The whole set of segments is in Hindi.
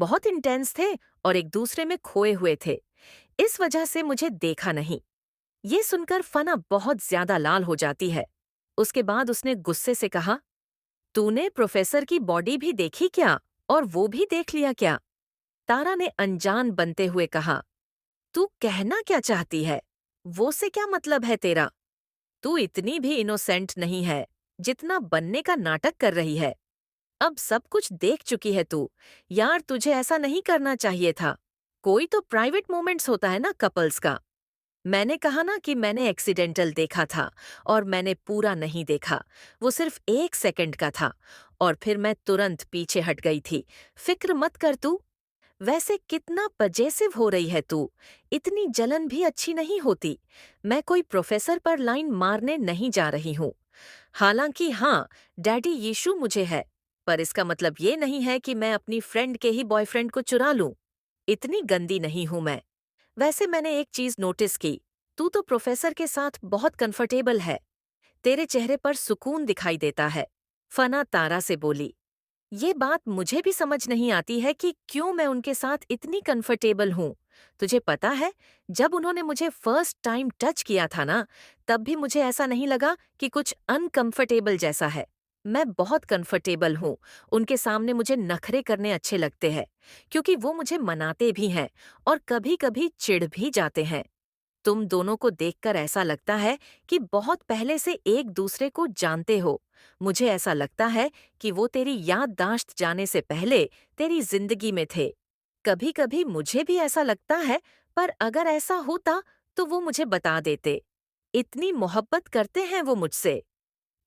बहुत इंटेंस थे और एक दूसरे में खोए हुए थे। इस वजह से मुझे देखा नहीं। ये सुनकर फना बहुत ज्यादा लाल हो जाती है। उसके बाद उसने गुस्से से कहा, तूने प्रोफेसर की बॉडी भी देखी क्या? और वो भी देख लिया क्या? तारा ने अनजान बनते हुए कहा, तू कहना क्या चाहती है? वो से क्या मतलब है तेरा? तू इतनी भी इनोसेंट नहीं है जितना बनने का नाटक कर रही है। अब सब कुछ देख चुकी है तू। यार तुझे ऐसा नहीं करना चाहिए था। कोई तो प्राइवेट मोमेंट्स होता है ना कपल्स का। मैंने कहा ना कि मैंने एक्सीडेंटल देखा था और मैंने पूरा नहीं देखा। वो सिर्फ 1 सेकंड का था और फिर मैं तुरंत पीछे हट गई थी। फिक्र मत कर तू। वैसे कितना पजेसिव हो रही है तू। इतनी जलन भी अच्छी नहीं होती। मैं कोई प्रोफेसर पर लाइन मारने नहीं जा रही हूँ। हालांकि हाँ, डैडी यीशु मुझे है, पर इसका मतलब ये नहीं है कि मैं अपनी फ्रेंड के ही बॉयफ्रेंड को चुरा लूं। इतनी गंदी नहीं हूं मैं। वैसे मैंने एक चीज नोटिस की। तू तो प्रोफेसर के साथ बहुत कंफर्टेबल है। तेरे चेहरे पर सुकून दिखाई देता है। फना तारा से बोली। ये बात मुझे भी समझ नहीं आती है कि क्यों मैं उनके साथ इतनी कंफर्टेबल हूँ। तुझे पता है, जब उन्होंने मुझे फर्स्ट टाइम टच किया था ना, तब भी मुझे ऐसा नहीं लगा कि कुछ अनकंफर्टेबल जैसा है। मैं बहुत कंफर्टेबल हूँ। उनके सामने मुझे नखरे करने अच्छे लगते हैं, क्योंकि वो मुझे मनाते भी हैं और कभी-कभी चिढ़ भी जाते हैं। तुम दोनों को देखकर ऐसा लगता है कि बहुत पहले से एक दूसरे को जानते हो। मुझे ऐसा लगता है कि वो तेरी याददाश्त जाने से पहले तेरी जिंदगी में थे। कभी-कभी मुझे भी ऐसा लगता है, पर अगर ऐसा होता तो वो मुझे बता देते। इतनी मोहब्बत करते हैं वो मुझसे।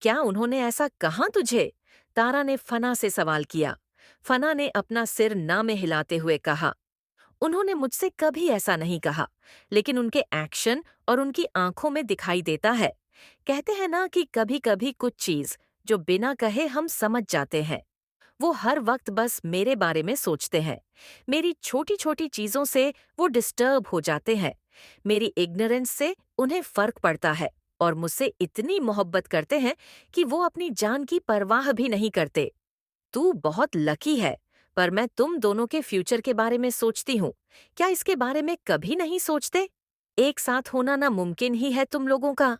क्या उन्होंने ऐसा कहा तुझे? तारा ने फना से सवाल किया। फना ने अपना सिर ना में हिलाते हुए कहा, उन्होंने मुझसे कभी ऐसा नहीं कहा, लेकिन उनके एक्शन और उनकी आंखों में दिखाई देता है। कहते हैं ना कि कभी-कभी कुछ चीज जो बिना कहे हम समझ जाते हैं। वो हर वक्त बस मेरे बारे में सोचते हैं। मेरी छोटी-छोटी चीजों से वो डिस्टर्ब हो जाते हैं। मेरी इग्नोरेंस से उन्हें फर्क पड़ता है और मुझसे इतनी मोहब्बत करते हैं कि वो अपनी जान की परवाह भी नहीं करते। तू बहुत लकी है, पर मैं तुम दोनों के फ्यूचर के बारे में सोचती हूँ। क्या इसके बारे में कभी नहीं सोचते? एक साथ होना ना मुमकिन ही है तुम लोगों का।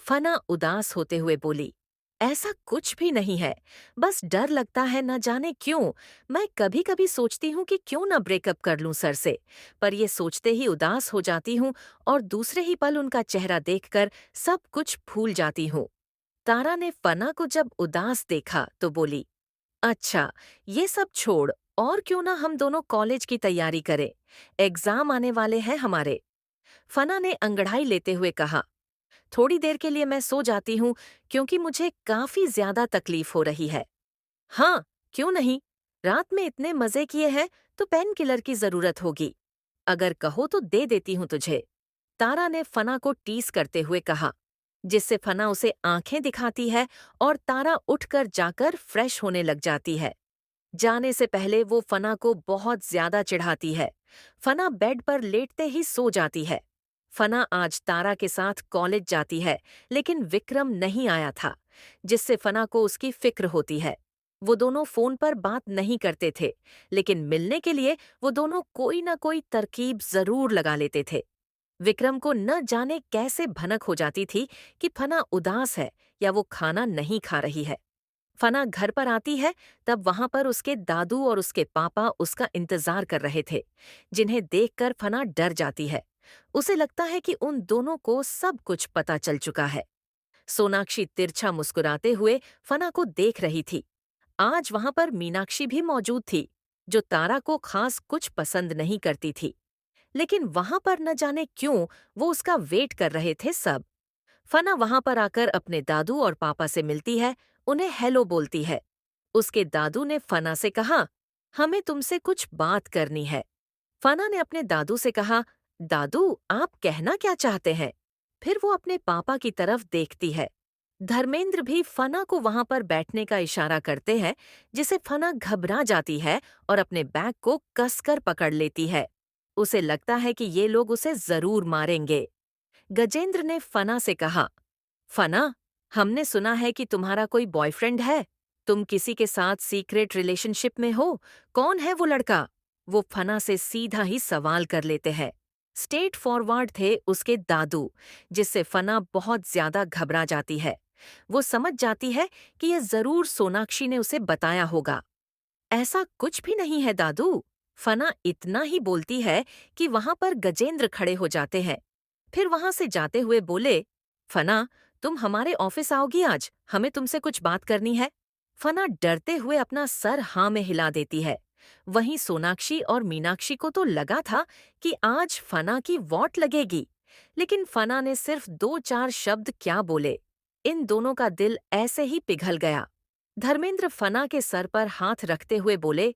फना उदास होते हुए बोली, ऐसा कुछ भी नहीं है। बस डर लगता है न जाने क्यों। मैं कभी कभी सोचती हूँ कि क्यों ना ब्रेकअप कर लूं सर से, पर ये सोचते ही उदास हो जाती हूँ और दूसरे ही पल उनका चेहरा देखकर सब कुछ भूल जाती हूँ। तारा ने फना को जब उदास देखा तो बोली, अच्छा, ये सब छोड़ और क्यों ना हम दोनों कॉलेज की तैयारी करें। एग्जाम आने वाले हैं हमारे। फना ने अंगड़ाई लेते हुए कहा, थोड़ी देर के लिए मैं सो जाती हूँ क्योंकि मुझे काफी ज्यादा तकलीफ हो रही है। हाँ, क्यों नहीं? रात में इतने मजे किए हैं तो पेन किलर की जरूरत होगी। अगर कहो तो दे देती हूँ तुझे। तारा ने फना को टीस करते हुए कहा, जिससे फना उसे आंखें दिखाती है और तारा उठकर जाकर फ्रेश होने लग जाती है। जाने से पहले वो फना को बहुत ज्यादा चिढ़ाती है। फना बेड पर लेटते ही सो जाती है। फना आज तारा के साथ कॉलेज जाती है, लेकिन विक्रम नहीं आया था, जिससे फना को उसकी फिक्र होती है। वो दोनों फोन पर बात नहीं करते थे, लेकिन मिलने के लिए वो दोनों कोई ना कोई तरकीब जरूर लगा लेते थे। विक्रम को न जाने कैसे भनक हो जाती थी कि फना उदास है या वो खाना नहीं खा रही है। फना घर पर आती है, तब वहां पर उसके दादू और उसके पापा उसका इंतजार कर रहे थे, जिन्हें देखकर फना डर जाती है। उसे लगता है कि उन दोनों को सब कुछ पता चल चुका है। सोनाक्षी तिरछा मुस्कुराते हुए फना को देख रही थी। आज वहां पर मीनाक्षी भी मौजूद थी, जो तारा को खास कुछ पसंद नहीं करती थी, लेकिन वहां पर न जाने क्यों वो उसका वेट कर रहे थे सब। फना वहां पर आकर अपने दादू और पापा से मिलती है, उन्हें हेलो बोलती है। उसके दादू ने फना से कहा, हमें तुमसे कुछ बात करनी है। फना ने अपने दादू से कहा, दादू आप कहना क्या चाहते हैं? फिर वो अपने पापा की तरफ देखती है। धर्मेंद्र भी फना को वहां पर बैठने का इशारा करते हैं, जिसे फना घबरा जाती है और अपने बैग को कसकर पकड़ लेती है। उसे लगता है कि ये लोग उसे जरूर मारेंगे। गजेंद्र ने फना से कहा, फना, हमने सुना है कि तुम्हारा कोई बॉयफ्रेंड है। तुम किसी के साथ सीक्रेट रिलेशनशिप में हो। कौन है वो लड़का? वो फना से सीधा ही सवाल कर लेते हैं। स्ट्रेट फॉरवर्ड थे उसके दादू, जिससे फना बहुत ज्यादा घबरा जाती है। वो समझ जाती है कि यह जरूर सोनाक्षी ने उसे बताया होगा। ऐसा कुछ भी नहीं है दादू। फना इतना ही बोलती है कि वहां पर गजेंद्र खड़े हो जाते हैं। फिर वहां से जाते हुए बोले, फना, तुम हमारे ऑफिस आओगी आज, हमें तुमसे कुछ बात करनी है। फना डरते हुए अपना सर हाँ में हिला देती है। वहीं सोनाक्षी और मीनाक्षी को तो लगा था कि आज फना की वॉट लगेगी, लेकिन फना ने सिर्फ 2-4 शब्द क्या बोले, इन दोनों का दिल ऐसे ही पिघल गया। धर्मेंद्र फना के सर पर हाथ रखते हुए बोले,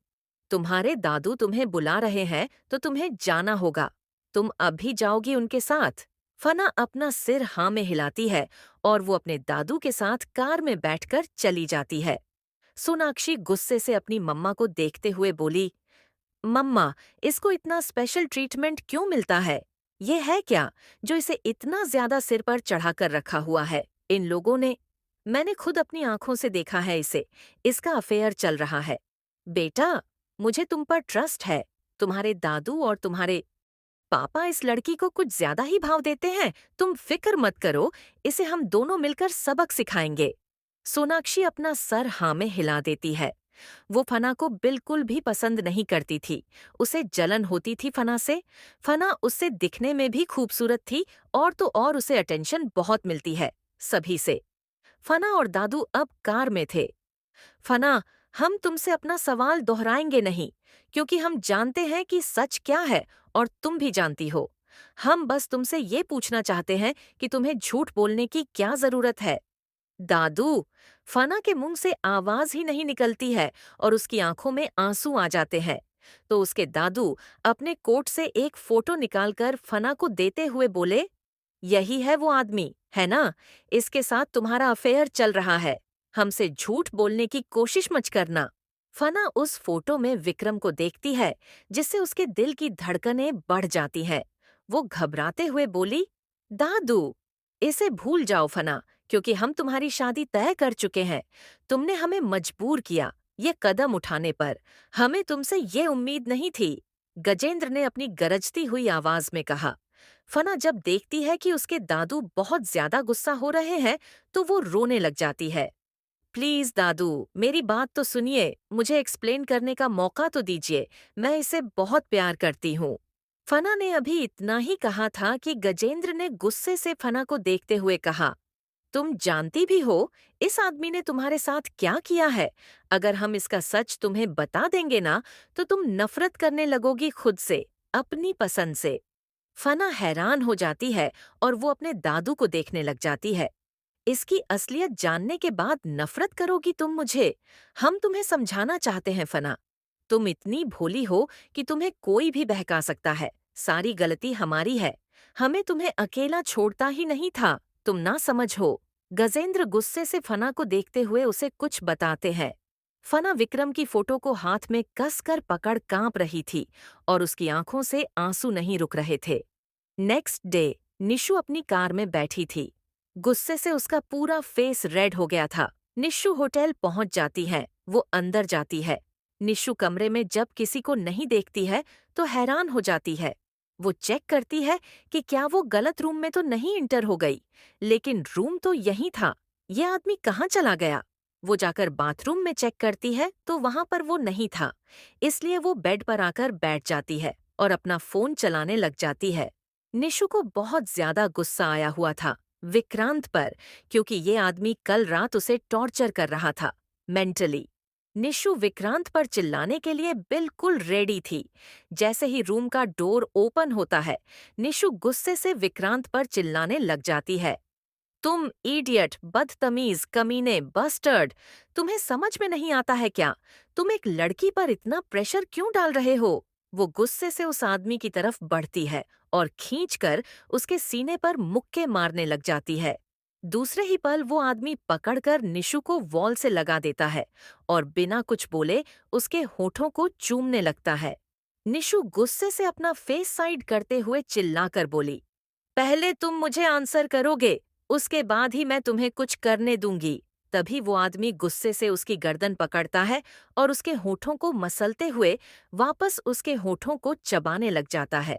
तुम्हारे दादू तुम्हें बुला रहे हैं तो तुम्हें जाना होगा। तुम अभी जाओगी उनके साथ? फना अपना सिर हाँ में हिलाती है और वो अपने दादू के साथ कार में बैठकर चली जाती है। सोनाक्षी गुस्से से अपनी मम्मा को देखते हुए बोली, मम्मा, इसको इतना स्पेशल ट्रीटमेंट क्यों मिलता है? ये है क्या जो इसे इतना ज्यादा सिर पर चढ़ाकर रखा हुआ है? इन लोगों ने, मैंने खुद अपनी आंखों से देखा है इसे, इसका अफेयर चल रहा है। बेटा, मुझे तुम पर ट्रस्ट है। तुम्हारे दादू और तुम्हारे पापा इस लड़की को कुछ ज्यादा ही भाव देते हैं। तुम फिक्र मत करो, इसे हम दोनों मिलकर सबक सिखाएंगे। सोनाक्षी अपना सर हाँ में हिला देती है। वो फना को बिल्कुल भी पसंद नहीं करती थी। उसे जलन होती थी फना से। फना उससे दिखने में भी खूबसूरत थी और तो और उसे अटेंशन बहुत मिलती है सभी से। फना और दादू अब कार में थे। फना, हम तुमसे अपना सवाल दोहराएंगे नहीं, क्योंकि हम जानते हैं कि सच क्या है और तुम भी जानती हो। हम बस तुमसे ये पूछना चाहते हैं कि तुम्हें झूठ बोलने की क्या जरूरत है। दादू, फना के मुंह से आवाज ही नहीं निकलती है और उसकी आंखों में आंसू आ जाते हैं। तो उसके दादू अपने कोट से एक फोटो निकालकर फना को देते हुए बोले, यही है वो आदमी, है ना? इसके साथ तुम्हारा अफेयर चल रहा है। हमसे झूठ बोलने की कोशिश मत करना। फना उस फोटो में विक्रम को देखती है, जिससे उसके दिल की धड़कनें बढ़ जाती हैं। वो घबराते हुए बोली, दादू, इसे भूल जाओ फना, क्योंकि हम तुम्हारी शादी तय कर चुके हैं। तुमने हमें मजबूर किया ये कदम उठाने पर। हमें तुमसे ये उम्मीद नहीं थी। गजेंद्र ने अपनी गरजती हुई आवाज में कहा। फना जब देखती है कि उसके दादू बहुत ज्यादा गुस्सा हो रहे हैं, तो वो रोने लग जाती है। प्लीज दादू, मेरी बात तो सुनिए, मुझे एक्सप्लेन करने का मौका तो दीजिए। मैं इसे बहुत प्यार करती हूँ। फना ने अभी इतना ही कहा था कि गजेंद्र ने गुस्से से फना को देखते हुए कहा, तुम जानती भी हो इस आदमी ने तुम्हारे साथ क्या किया है। अगर हम इसका सच तुम्हें बता देंगे ना, तो तुम नफरत करने लगोगी खुद से, अपनी पसंद से। फना हैरान हो जाती है और वो अपने दादू को देखने लग जाती है। इसकी असलियत जानने के बाद नफरत करोगी तुम मुझे? हम तुम्हें समझाना चाहते हैं फना। तुम इतनी भोली हो कि तुम्हें कोई भी बहका सकता है। सारी गलती हमारी है। हमें तुम्हें अकेला छोड़ता ही नहीं था। तुम ना समझ हो। गजेंद्र गुस्से से फना को देखते हुए उसे कुछ बताते हैं। फना विक्रम की फोटो को हाथ में कसकर पकड़ कांप रही थी और उसकी आंखों से आंसू नहीं रुक रहे थे। नेक्स्ट डे निशु अपनी कार में बैठी थी। गुस्से से उसका पूरा फेस रेड हो गया था। निशु होटल पहुंच जाती है। वो अंदर जाती है। निशु कमरे में जब किसी को नहीं देखती है तो हैरान हो जाती है। वो चेक करती है कि क्या वो गलत रूम में तो नहीं इंटर हो गई, लेकिन रूम तो यही था। ये आदमी कहाँ चला गया? वो जाकर बाथरूम में चेक करती है तो वहां पर वो नहीं था। इसलिए वो बेड पर आकर बैठ जाती है और अपना फोन चलाने लग जाती है। निशु को बहुत ज्यादा गुस्सा आया हुआ था विक्रांत पर, क्योंकि ये आदमी कल रात उसे टॉर्चर कर रहा था मेंटली। निशु विक्रांत पर चिल्लाने के लिए बिल्कुल रेडी थी। जैसे ही रूम का डोर ओपन होता है, निशु गुस्से से विक्रांत पर चिल्लाने लग जाती है। तुम इडियट, बदतमीज, कमीने, बस्टर्ड, तुम्हें समझ में नहीं आता है क्या? तुम एक लड़की पर इतना प्रेशर क्यों डाल रहे हो? वो गुस्से से उस आदमी की तरफ बढ़ती है और खींचकर उसके सीने पर मुक्के मारने लग जाती है। दूसरे ही पल वो आदमी पकड़कर निशु को वॉल से लगा देता है और बिना कुछ बोले उसके होठों को चूमने लगता है। निशु गुस्से से अपना फेस साइड करते हुए चिल्लाकर बोली, पहले तुम मुझे आंसर करोगे, उसके बाद ही मैं तुम्हें कुछ करने दूंगी। तभी वो आदमी गुस्से से उसकी गर्दन पकड़ता है और उसके होठों को मसलते हुए वापस उसके होठों को चबाने लग जाता है।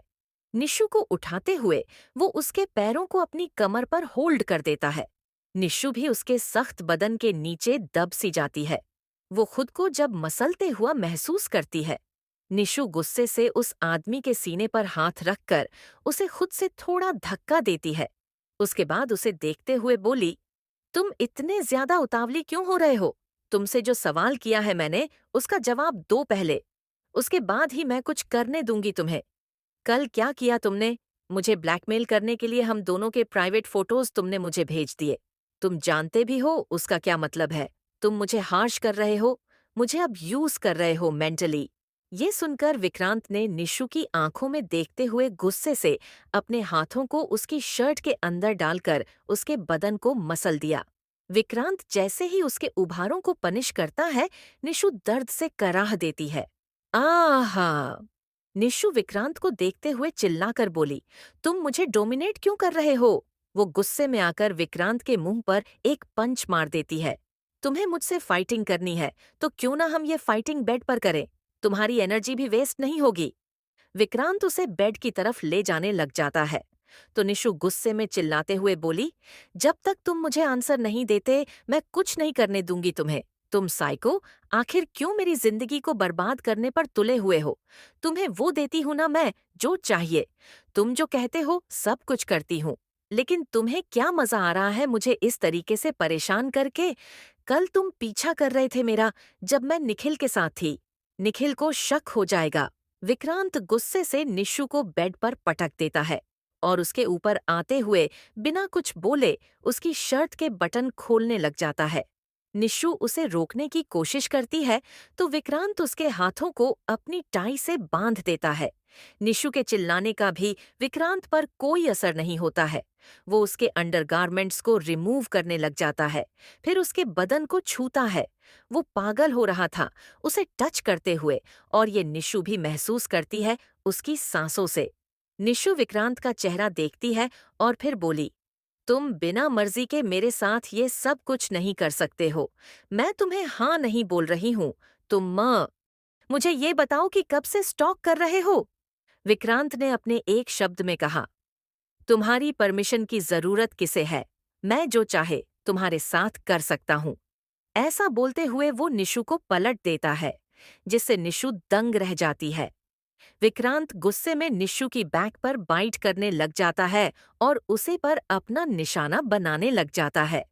निशु को उठाते हुए वो उसके पैरों को अपनी कमर पर होल्ड कर देता है। निशु भी उसके सख्त बदन के नीचे दब सी जाती है। वो खुद को जब मसलते हुआ महसूस करती है। निशु गुस्से से उस आदमी के सीने पर हाथ रखकर उसे खुद से थोड़ा धक्का देती है। उसके बाद उसे देखते हुए बोली, तुम इतने ज्यादा उतावली क्यों हो रहे हो? तुमसे जो सवाल किया है मैंने, उसका जवाब दो पहले। उसके बाद ही मैं कुछ करने दूंगी तुम्हें। कल क्या किया तुमने? मुझे ब्लैकमेल करने के लिए हम दोनों के प्राइवेट फोटोज तुमने मुझे भेज दिए। तुम जानते भी हो उसका क्या मतलब है। तुम मुझे हार्श कर रहे हो, मुझे अब यूज कर रहे हो मेंटली। ये सुनकर विक्रांत ने निशु की आंखों में देखते हुए गुस्से से अपने हाथों को उसकी शर्ट के अंदर डालकर उसके बदन को मसल दिया। विक्रांत जैसे ही उसके उभारों को पनिश करता है, निशु दर्द से कराह देती है। आहा! निशु विक्रांत को देखते हुए चिल्लाकर बोली, तुम मुझे डोमिनेट क्यों कर रहे हो? वो गुस्से में आकर विक्रांत के मुंह पर एक पंच मार देती है। तुम्हें मुझसे फाइटिंग करनी है, तो क्यों ना हम ये फाइटिंग बेड पर करें? तुम्हारी एनर्जी भी वेस्ट नहीं होगी। विक्रांत उसे बेड की तरफ ले जाने लग जाता है। तो निशु गुस्से में चिल्लाते हुए बोली, जब तक तुम मुझे आंसर नहीं देते, मैं कुछ नहीं करने दूंगी तुम्हें। तुम साइको, आखिर क्यों मेरी जिंदगी को बर्बाद करने पर तुले हुए हो? तुम्हें वो देती हूं ना मैं, जो चाहिए। तुम जो कहते हो सब कुछ करती हूँ। लेकिन तुम्हें क्या मजा आ रहा है मुझे इस तरीके से परेशान करके? कल तुम पीछा कर रहे थे मेरा, जब मैं निखिल के साथ थी। निखिल को शक हो जाएगा। विक्रांत गुस्से से निशु को बेड पर पटक देता है और उसके ऊपर आते हुए बिना कुछ बोले उसकी शर्ट के बटन खोलने लग जाता है। निशु उसे रोकने की कोशिश करती है तो विक्रांत उसके हाथों को अपनी टाई से बांध देता है। निशु के चिल्लाने का भी विक्रांत पर कोई असर नहीं होता है। वो उसके अंडरगारमेंट्स को रिमूव करने लग जाता है, फिर उसके बदन को छूता है। वो पागल हो रहा था उसे टच करते हुए, और ये निशु भी महसूस करती है उसकी सांसों से। निशु विक्रांत का चेहरा देखती है और फिर बोली, तुम बिना मर्जी के मेरे साथ ये सब कुछ नहीं कर सकते हो। मैं तुम्हें हाँ नहीं बोल रही हूँ। तुम मुझे ये बताओ कि कब से स्टॉक कर रहे हो? विक्रांत ने अपने एक शब्द में कहा, तुम्हारी परमिशन की जरूरत किसे है? मैं जो चाहे तुम्हारे साथ कर सकता हूँ। ऐसा बोलते हुए वो निशु को पलट देता है, जिससे निशु दंग रह जाती है। विक्रांत गुस्से में निशु की बैक पर बाइट करने लग जाता है और उसे पर अपना निशाना बनाने लग जाता है,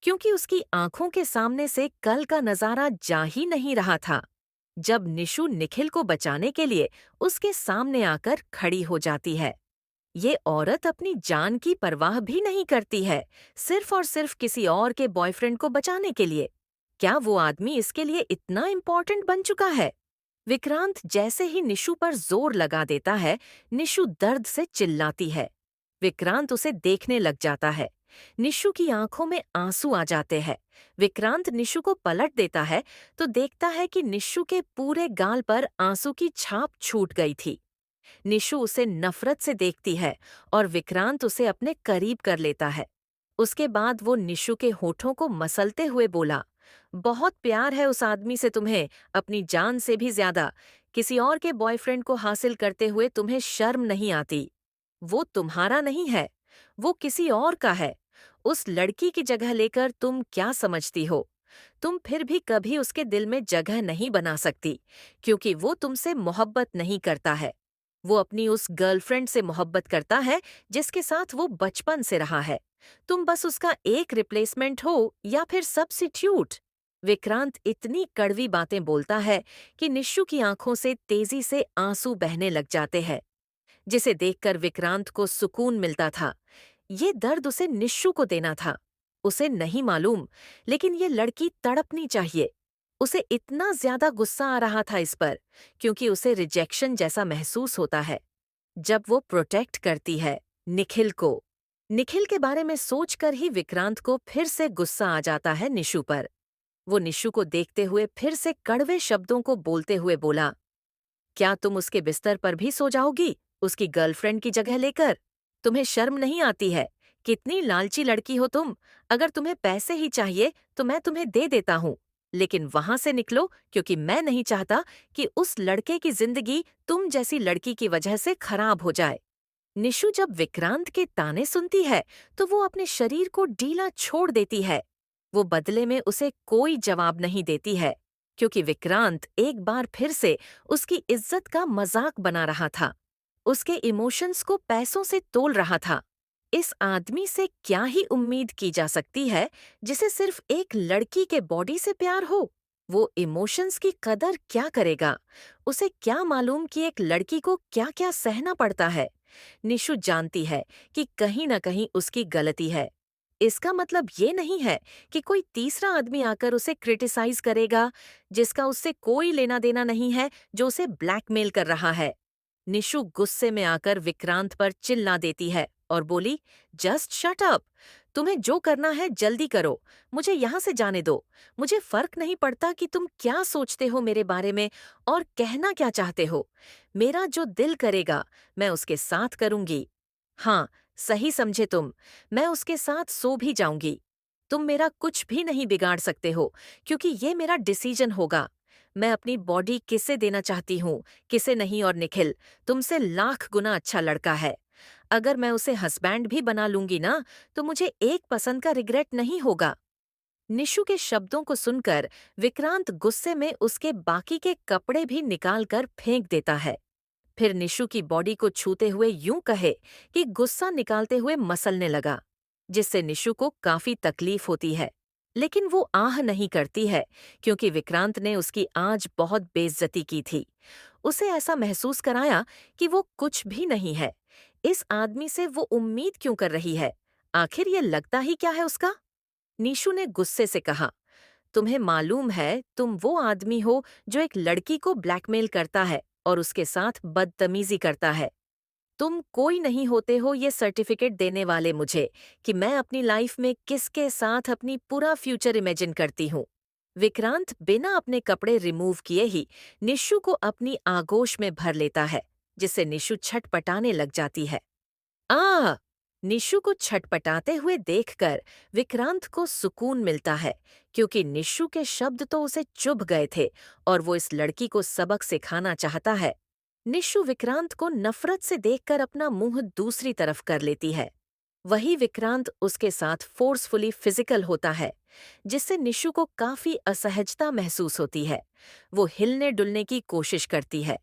क्योंकि उसकी आंखों के सामने से कल का नजारा जा ही नहीं रहा था, जब निशु निखिल को बचाने के लिए उसके सामने आकर खड़ी हो जाती है। ये औरत अपनी जान की परवाह भी नहीं करती है, सिर्फ और सिर्फ किसी और के बॉयफ्रेंड को बचाने के लिए। क्या वो आदमी इसके लिए इतना इम्पोर्टेंट बन चुका है? विक्रांत जैसे ही निशु पर जोर लगा देता है, निशु दर्द से चिल्लाती है। विक्रांत उसे देखने लग जाता है। निशु की आंखों में आंसू आ जाते हैं। विक्रांत निशु को पलट देता है तो देखता है कि निशु के पूरे गाल पर आंसू की छाप छूट गई थी। निशु उसे नफरत से देखती है और विक्रांत उसे अपने करीब कर लेता है। उसके बाद वो निशु के होठों को मसलते हुए बोला, बहुत प्यार है उस आदमी से तुम्हें, अपनी जान से भी ज्यादा। किसी और के बॉयफ्रेंड को हासिल करते हुए तुम्हें शर्म नहीं आती? वो तुम्हारा नहीं है, वो किसी और का है। उस लड़की की जगह लेकर तुम क्या समझती हो? तुम फिर भी कभी उसके दिल में जगह नहीं बना सकती, क्योंकि वो तुमसे मोहब्बत नहीं करता है। वो अपनी उस गर्लफ्रेंड से मोहब्बत करता है जिसके साथ वो बचपन से रहा है। तुम बस उसका एक रिप्लेसमेंट हो या फिर सब्स्टिट्यूट। विक्रांत इतनी कड़वी बातें बोलता है कि निशु की आंखों से तेजी से आंसू बहने लग जाते हैं, जिसे देखकर विक्रांत को सुकून मिलता था। ये दर्द उसे निशु को देना था, उसे नहीं मालूम, लेकिन ये लड़की तड़पनी चाहिए। उसे इतना ज्यादा गुस्सा आ रहा था इस पर, क्योंकि उसे रिजेक्शन जैसा महसूस होता है जब वो प्रोटेक्ट करती है निखिल को। निखिल के बारे में सोचकर ही विक्रांत को फिर से गुस्सा आ जाता है निशु पर। वो निशु को देखते हुए फिर से कड़वे शब्दों को बोलते हुए बोला, क्या तुम उसके बिस्तर पर भी सो जाओगी, उसकी गर्लफ्रेंड की जगह लेकर? तुम्हें शर्म नहीं आती है? कितनी लालची लड़की हो तुम। अगर तुम्हें पैसे ही चाहिए तो मैं तुम्हें दे देता हूँ, लेकिन वहां से निकलो, क्योंकि मैं नहीं चाहता कि उस लड़के की जिंदगी तुम जैसी लड़की की वजह से खराब हो जाए। निशु जब विक्रांत के ताने सुनती है तो वो अपने शरीर को ढीला छोड़ देती है। वो बदले में उसे कोई जवाब नहीं देती है, क्योंकि विक्रांत एक बार फिर से उसकी इज्जत का मजाक बना रहा था। उसके इमोशंस को पैसों से तोल रहा था। इस आदमी से क्या ही उम्मीद की जा सकती है जिसे सिर्फ एक लड़की के बॉडी से प्यार हो। वो इमोशंस की कदर क्या करेगा? उसे क्या मालूम कि एक लड़की को क्या क्या सहना पड़ता है। निशु जानती है कि कहीं न कहीं उसकी गलती है। इसका मतलब ये नहीं है कि कोई तीसरा आदमी आकर उसे क्रिटिसाइज करेगा, जिसका उससे कोई लेना देना नहीं है, जो उसे ब्लैकमेल कर रहा है। निशु गुस्से में आकर विक्रांत पर चिल्ला देती है और बोली, जस्ट शट अप। तुम्हें जो करना है जल्दी करो, मुझे यहाँ से जाने दो। मुझे फर्क नहीं पड़ता कि तुम क्या सोचते हो मेरे बारे में और कहना क्या चाहते हो। मेरा जो दिल करेगा मैं उसके साथ करूंगी। हाँ, सही समझे तुम। मैं उसके साथ सो भी जाऊंगी। तुम मेरा कुछ भी नहीं बिगाड़ सकते हो, क्योंकि ये मेरा डिसीजन होगा। मैं अपनी बॉडी किसे देना चाहती हूँ, किसे नहीं। और निखिल तुमसे लाख गुना अच्छा लड़का है। अगर मैं उसे हस्बैंड भी बना लूंगी ना, तो मुझे एक पसंद का रिग्रेट नहीं होगा। निशु के शब्दों को सुनकर विक्रांत गुस्से में उसके बाकी के कपड़े भी निकालकर फेंक देता है। फिर निशु की बॉडी को छूते हुए यूं कहे कि गुस्सा निकालते हुए मसलने लगा, जिससे निशु को काफी तकलीफ होती है। लेकिन वो आह नहीं करती है, क्योंकि विक्रांत ने उसकी आज बहुत बेइज्जती की थी। उसे ऐसा महसूस कराया कि वो कुछ भी नहीं है। इस आदमी से वो उम्मीद क्यों कर रही है? आखिर ये लगता ही क्या है उसका? निशु ने गुस्से से कहा, तुम्हें मालूम है तुम वो आदमी हो जो एक लड़की को ब्लैकमेल करता है और उसके साथ बदतमीजी करता है। तुम कोई नहीं होते हो ये सर्टिफिकेट देने वाले मुझे कि मैं अपनी लाइफ में किसके साथ अपनी पूरा फ्यूचर इमेजिन करती हूँ। विक्रांत बिना अपने कपड़े रिमूव किए ही निशु को अपनी आगोश में भर लेता है, जिससे निशु छटपटाने लग जाती है। आ निशु को छटपटाते हुए देखकर विक्रांत को सुकून मिलता है, क्योंकि निशु के शब्द तो उसे चुभ गए थे और वो इस लड़की को सबक सिखाना चाहता है। निशु विक्रांत को नफरत से देखकर अपना मुंह दूसरी तरफ कर लेती है। वही विक्रांत उसके साथ फोर्सफुली फिजिकल होता है, जिससे निशु को काफी असहजता महसूस होती है। वो हिलने डुलने की कोशिश करती है,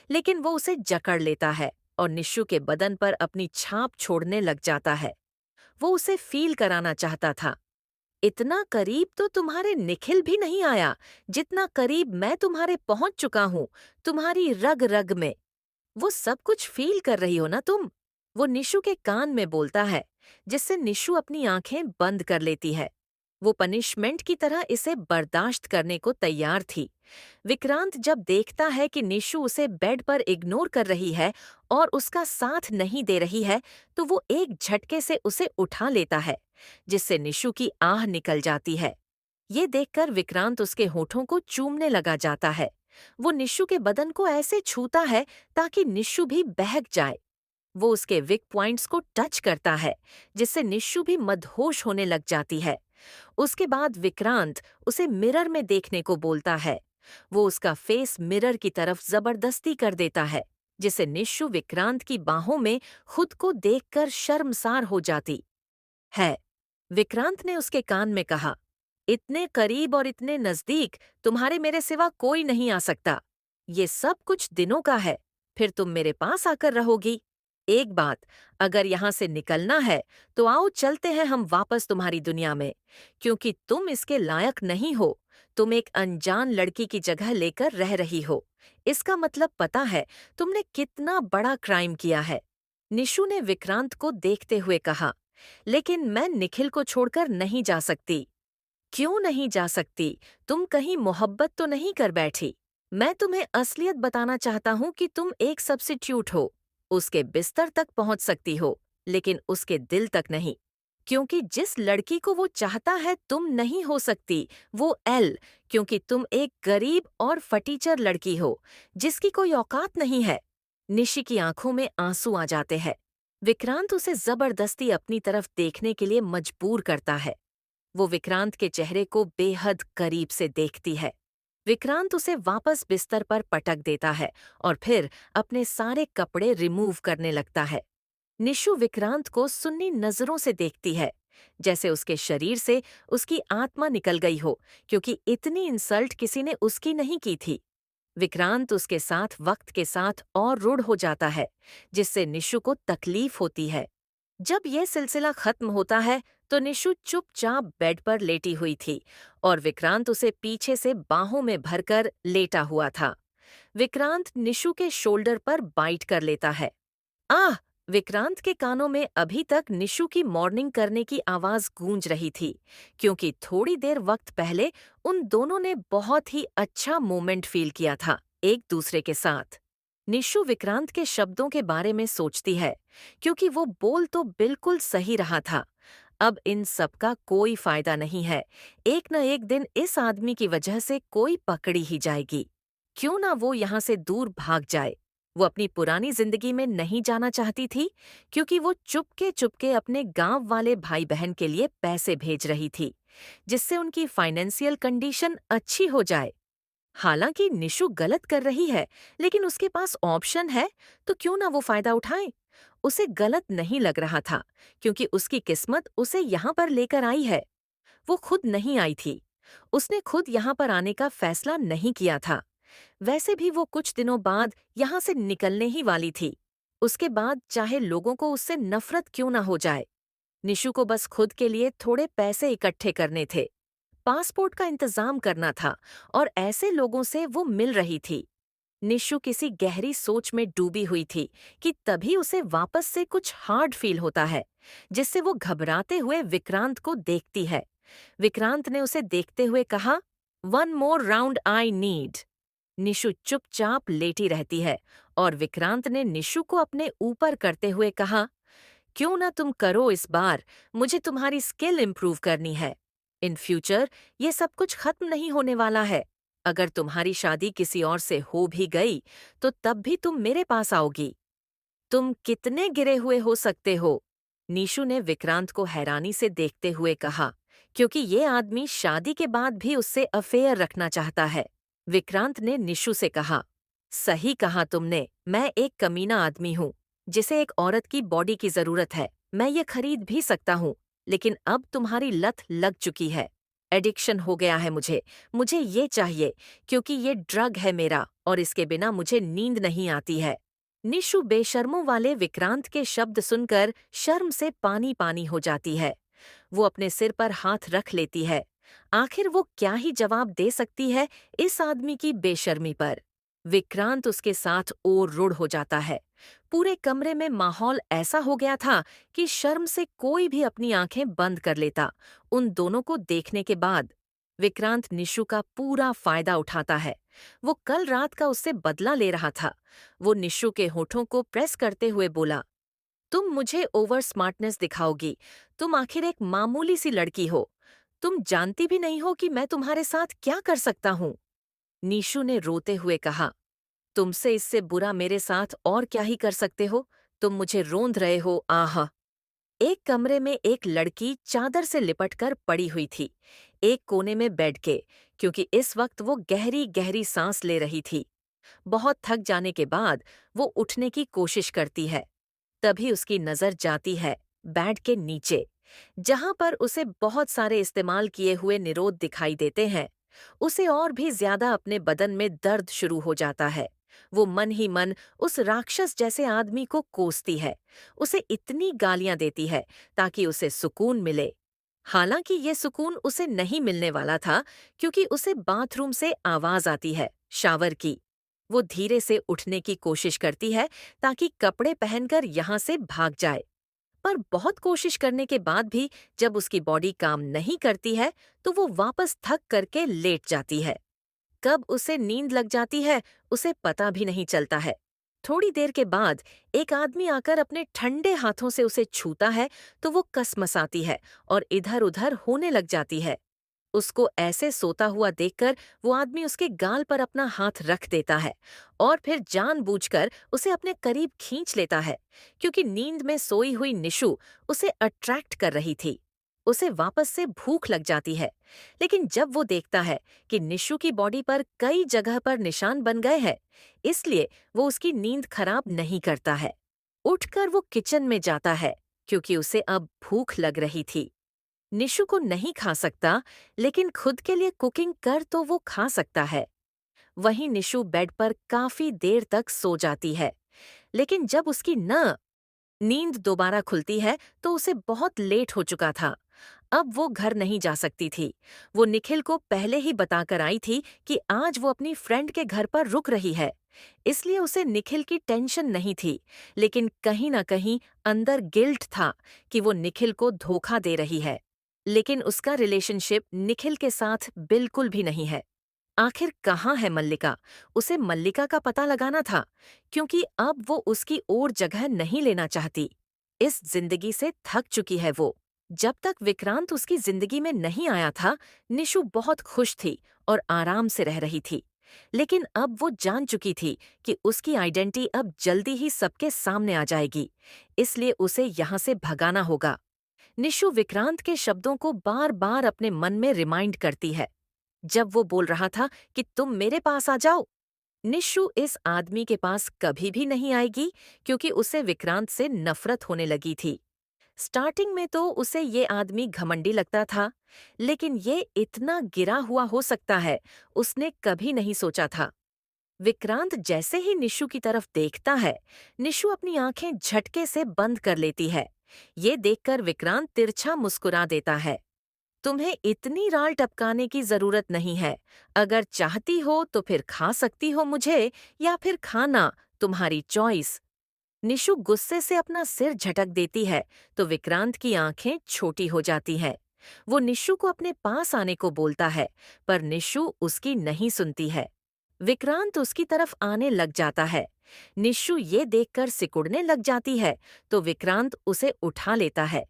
लेकिन वो उसे जकड़ लेता है और निशु के बदन पर अपनी छाप छोड़ने लग जाता है। वो उसे फील कराना चाहता था, इतना करीब तो तुम्हारे निखिल भी नहीं आया, जितना करीब मैं तुम्हारे पहुंच चुका हूं, तुम्हारी रग रग में। वो सब कुछ फील कर रही हो ना तुम? वो निशु के कान में बोलता है, जिससे निशु अपनी आंखें बंद कर लेती है। वो पनिशमेंट की तरह इसे बर्दाश्त करने को तैयार थी। विक्रांत जब देखता है कि निशु उसे बेड पर इग्नोर कर रही है और उसका साथ नहीं दे रही है, तो वो एक झटके से उसे उठा लेता है, जिससे निशु की आह निकल जाती है। ये देखकर विक्रांत उसके होठों को चूमने लगा जाता है। वो निशु के बदन को ऐसे छूता है ताकि निशु भी बहक जाए। वो उसके वीक पॉइंट्स को टच करता है, जिससे निशु भी मदहोश होने लग जाती है। उसके बाद विक्रांत उसे मिरर में देखने को बोलता है। वो उसका फेस मिरर की तरफ जबरदस्ती कर देता है, जिससे निशु विक्रांत की बाहों में खुद को देखकर शर्मसार हो जाती है। विक्रांत ने उसके कान में कहा, इतने करीब और इतने नजदीक तुम्हारे मेरे सिवा कोई नहीं आ सकता। ये सब कुछ दिनों का है, फिर तुम मेरे पास आकर रहोगी। एक बात, अगर यहाँ से निकलना है तो आओ चलते हैं हम वापस तुम्हारी दुनिया में, क्योंकि तुम इसके लायक नहीं हो। तुम एक अनजान लड़की की जगह लेकर रह रही हो। इसका मतलब पता है तुमने कितना बड़ा क्राइम किया है। निशु ने विक्रांत को देखते हुए कहा, लेकिन मैं निखिल को छोड़कर नहीं जा सकती। क्यों नहीं जा सकती? तुम कहीं मोहब्बत तो नहीं कर बैठी? मैं तुम्हें असलियत बताना चाहता हूँ कि तुम एक सब्स्टिट्यूट हो। उसके बिस्तर तक पहुँच सकती हो, लेकिन उसके दिल तक नहीं। क्योंकि जिस लड़की को वो चाहता है तुम नहीं हो सकती, वो एल, क्योंकि तुम एक गरीब और फटीचर लड़की हो, जिसकी कोई औकात नहीं है। निशी की आंखों में आंसू आ जाते हैं। विक्रांत उसे जबरदस्ती अपनी तरफ देखने के लिए मजबूर करता है। वो विक्रांत के चेहरे को बेहद करीब से देखती है। विक्रांत उसे वापस बिस्तर पर पटक देता है और फिर अपने सारे कपड़े रिमूव करने लगता है। निशु विक्रांत को सुन्नी नजरों से देखती है, जैसे उसके शरीर से उसकी आत्मा निकल गई हो, क्योंकि इतनी इंसल्ट किसी ने उसकी नहीं की थी। विक्रांत उसके साथ वक्त के साथ और रूढ़ हो जाता है, जिससे निशु को तकलीफ होती है। जब यह सिलसिला खत्म होता है तो निशु चुपचाप बेड पर लेटी हुई थी और विक्रांत उसे पीछे से बाहों में भरकर लेटा हुआ था। विक्रांत निशु के शोल्डर पर बाइट कर लेता है। आह! विक्रांत के कानों में अभी तक निशु की मॉर्निंग करने की आवाज गूंज रही थी, क्योंकि थोड़ी देर वक्त पहले उन दोनों ने बहुत ही अच्छा मोमेंट फील किया था एक दूसरे के साथ। निशु विक्रांत के शब्दों के बारे में सोचती है, क्योंकि वो बोल तो बिल्कुल सही रहा था। अब इन सब का कोई फायदा नहीं है। एक न एक दिन इस आदमी की वजह से कोई पकड़ी ही जाएगी। क्यों ना वो यहाँ से दूर भाग जाए। वो अपनी पुरानी जिंदगी में नहीं जाना चाहती थी, क्योंकि वो चुपके चुपके अपने गांव वाले भाई बहन के लिए पैसे भेज रही थी, जिससे उनकी फाइनेंशियल कंडीशन अच्छी हो जाए। हालांकि निशु गलत कर रही है, लेकिन उसके पास ऑप्शन है, तो क्यों ना वो फायदा उठाए। उसे गलत नहीं लग रहा था, क्योंकि उसकी किस्मत उसे यहाँ पर लेकर आई है। वो खुद नहीं आई थी। उसने खुद यहाँ पर आने का फैसला नहीं किया था। वैसे भी वो कुछ दिनों बाद यहाँ से निकलने ही वाली थी। उसके बाद चाहे लोगों को उससे नफरत क्यों ना हो जाए। निशु को बस खुद के लिए थोड़े पैसे इकट्ठे करने थे, पासपोर्ट का इंतजाम करना था, और ऐसे लोगों से वो मिल रही थी। निशु किसी गहरी सोच में डूबी हुई थी कि तभी उसे वापस से कुछ हार्ड फील होता है, जिससे वो घबराते हुए विक्रांत को देखती है। विक्रांत ने उसे देखते हुए कहा, "one more round I need." Nishu चुपचाप लेटी रहती है और विक्रांत ने निशु को अपने ऊपर करते हुए कहा, "क्यों ना तुम करो इस बार, मुझे तुम्हारी स्किल इम्प्रूव करनी है। इन फ्यूचर ये सब कुछ खत्म नहीं होने वाला है। अगर तुम्हारी शादी किसी और से हो भी गई, तो तब भी तुम मेरे पास आओगी। तुम कितने गिरे हुए हो सकते हो?" निशु ने विक्रांत को हैरानी से देखते हुए कहा, क्योंकि ये आदमी शादी के बाद भी उससे अफेयर रखना चाहता है। विक्रांत ने निशु से कहा, "सही कहा तुमने, मैं एक कमीना आदमी हूँ, जिसे एक औरत की बॉडी की जरूरत है। मैं ये खरीद भी सकता हूँ, लेकिन अब तुम्हारी लत लग चुकी है। एडिक्शन हो गया है मुझे ये चाहिए, क्योंकि ये ड्रग है मेरा, और इसके बिना मुझे नींद नहीं आती है।" निशु बेशर्मों वाले विक्रांत के शब्द सुनकर शर्म से पानी पानी हो जाती है। वो अपने सिर पर हाथ रख लेती है। आखिर वो क्या ही जवाब दे सकती है इस आदमी की बेशर्मी पर। विक्रांत उसके साथ और रूढ़ हो जाता है। पूरे कमरे में माहौल ऐसा हो गया था कि शर्म से कोई भी अपनी आंखें बंद कर लेता उन दोनों को देखने के बाद। विक्रांत निशु का पूरा फायदा उठाता है। वो कल रात का उससे बदला ले रहा था। वो निशु के होठों को प्रेस करते हुए बोला, "तुम मुझे ओवर स्मार्टनेस दिखाओगी। तुम आखिर एक मामूली सी लड़की हो। तुम जानती भी नहीं हो कि मैं तुम्हारे साथ क्या कर सकता हूँ।" निशु ने रोते हुए कहा, "तुमसे इससे बुरा मेरे साथ और क्या ही कर सकते हो? तुम मुझे रोंद रहे हो, आह!" एक कमरे में एक लड़की चादर से लिपटकर पड़ी हुई थी, एक कोने में बेड के, क्योंकि इस वक्त वो गहरी गहरी सांस ले रही थी। बहुत थक जाने के बाद वो उठने की कोशिश करती है। तभी उसकी नजर जाती है बेड के नीचे, जहां पर उसे बहुत सारे इस्तेमाल किए हुए निरोध दिखाई देते हैं। उसे और भी ज्यादा अपने बदन में दर्द शुरू हो जाता है। वो मन ही मन उस राक्षस जैसे आदमी को कोसती है, उसे इतनी गालियां देती है ताकि उसे सुकून मिले। हालांकि ये सुकून उसे नहीं मिलने वाला था, क्योंकि उसे बाथरूम से आवाज आती है, शावर की। वो धीरे से उठने की कोशिश करती है ताकि कपड़े पहनकर यहाँ से भाग जाए। पर बहुत कोशिश करने के बाद भी जब उसकी बॉडी काम नहीं करती है, तो वो वापस थक करके लेट जाती है। कब उसे नींद लग जाती है, उसे पता भी नहीं चलता है। थोड़ी देर के बाद एक आदमी आकर अपने ठंडे हाथों से उसे छूता है, तो वो कसमसाती है और इधर-उधर होने लग जाती है। उसको ऐसे सोता हुआ देखकर वो आदमी उसके गाल पर अपना हाथ रख देता है और फिर जानबूझकर उसे अपने करीब खींच लेता है, क्योंकि नींद में सोई हुई निशु उसे अट्रैक्ट कर रही थी। उसे वापस से भूख लग जाती है, लेकिन जब वो देखता है कि निशु की बॉडी पर कई जगह पर निशान बन गए हैं, इसलिए वो उसकी नींद खराब नहीं करता है। उठकर वो किचन में जाता है, क्योंकि उसे अब भूख लग रही थी। निशु को नहीं खा सकता, लेकिन खुद के लिए कुकिंग कर तो वो खा सकता है। वहीं निशु बेड पर काफी देर तक सो जाती है, लेकिन जब उसकी नींद दोबारा खुलती है तो उसे बहुत लेट हो चुका था। अब वो घर नहीं जा सकती थी। वो निखिल को पहले ही बताकर आई थी कि आज वो अपनी फ्रेंड के घर पर रुक रही है, इसलिए उसे निखिल की टेंशन नहीं थी, लेकिन कहीं न कहीं अंदर गिल्ट था कि वो निखिल को धोखा दे रही है। लेकिन उसका रिलेशनशिप निखिल के साथ बिल्कुल भी नहीं है। आखिर कहाँ है मल्लिका? उसे मल्लिका का पता लगाना था, क्योंकि अब वो उसकी और जगह नहीं लेना चाहती। इस जिंदगी से थक चुकी है वो। जब तक विक्रांत उसकी जिंदगी में नहीं आया था, निशु बहुत खुश थी और आराम से रह रही थी। लेकिन अब वो जान चुकी थी कि उसकी आइडेंटिटी अब जल्दी ही सबके सामने आ जाएगी, इसलिए उसे यहाँ से भगाना होगा। निशु विक्रांत के शब्दों को बार बार अपने मन में रिमाइंड करती है, जब वो बोल रहा था कि तुम मेरे पास आ जाओ। निशु इस आदमी के पास कभी भी नहीं आएगी, क्योंकि उसे विक्रांत से नफरत होने लगी थी। स्टार्टिंग में तो उसे ये आदमी घमंडी लगता था, लेकिन ये इतना गिरा हुआ हो सकता है, उसने कभी नहीं सोचा था। विक्रांत जैसे ही निशु की तरफ देखता है, निशु अपनी आंखें झटके से बंद कर लेती है। ये देखकर विक्रांत तिरछा मुस्कुरा देता है। तुम्हें इतनी राल टपकाने की जरूरत नहीं है। अगर चाहती हो तो फिर खा सकती हो मुझे, या फिर खाना, तुम्हारी चॉइस। निशु गुस्से से अपना सिर झटक देती है तो विक्रांत की आंखें छोटी हो जाती हैं। वो निशु को अपने पास आने को बोलता है, पर निशु उसकी नहीं सुनती है। विक्रांत उसकी तरफ आने लग जाता है। निशु ये देखकर सिकुड़ने लग जाती है तो विक्रांत उसे उठा लेता है।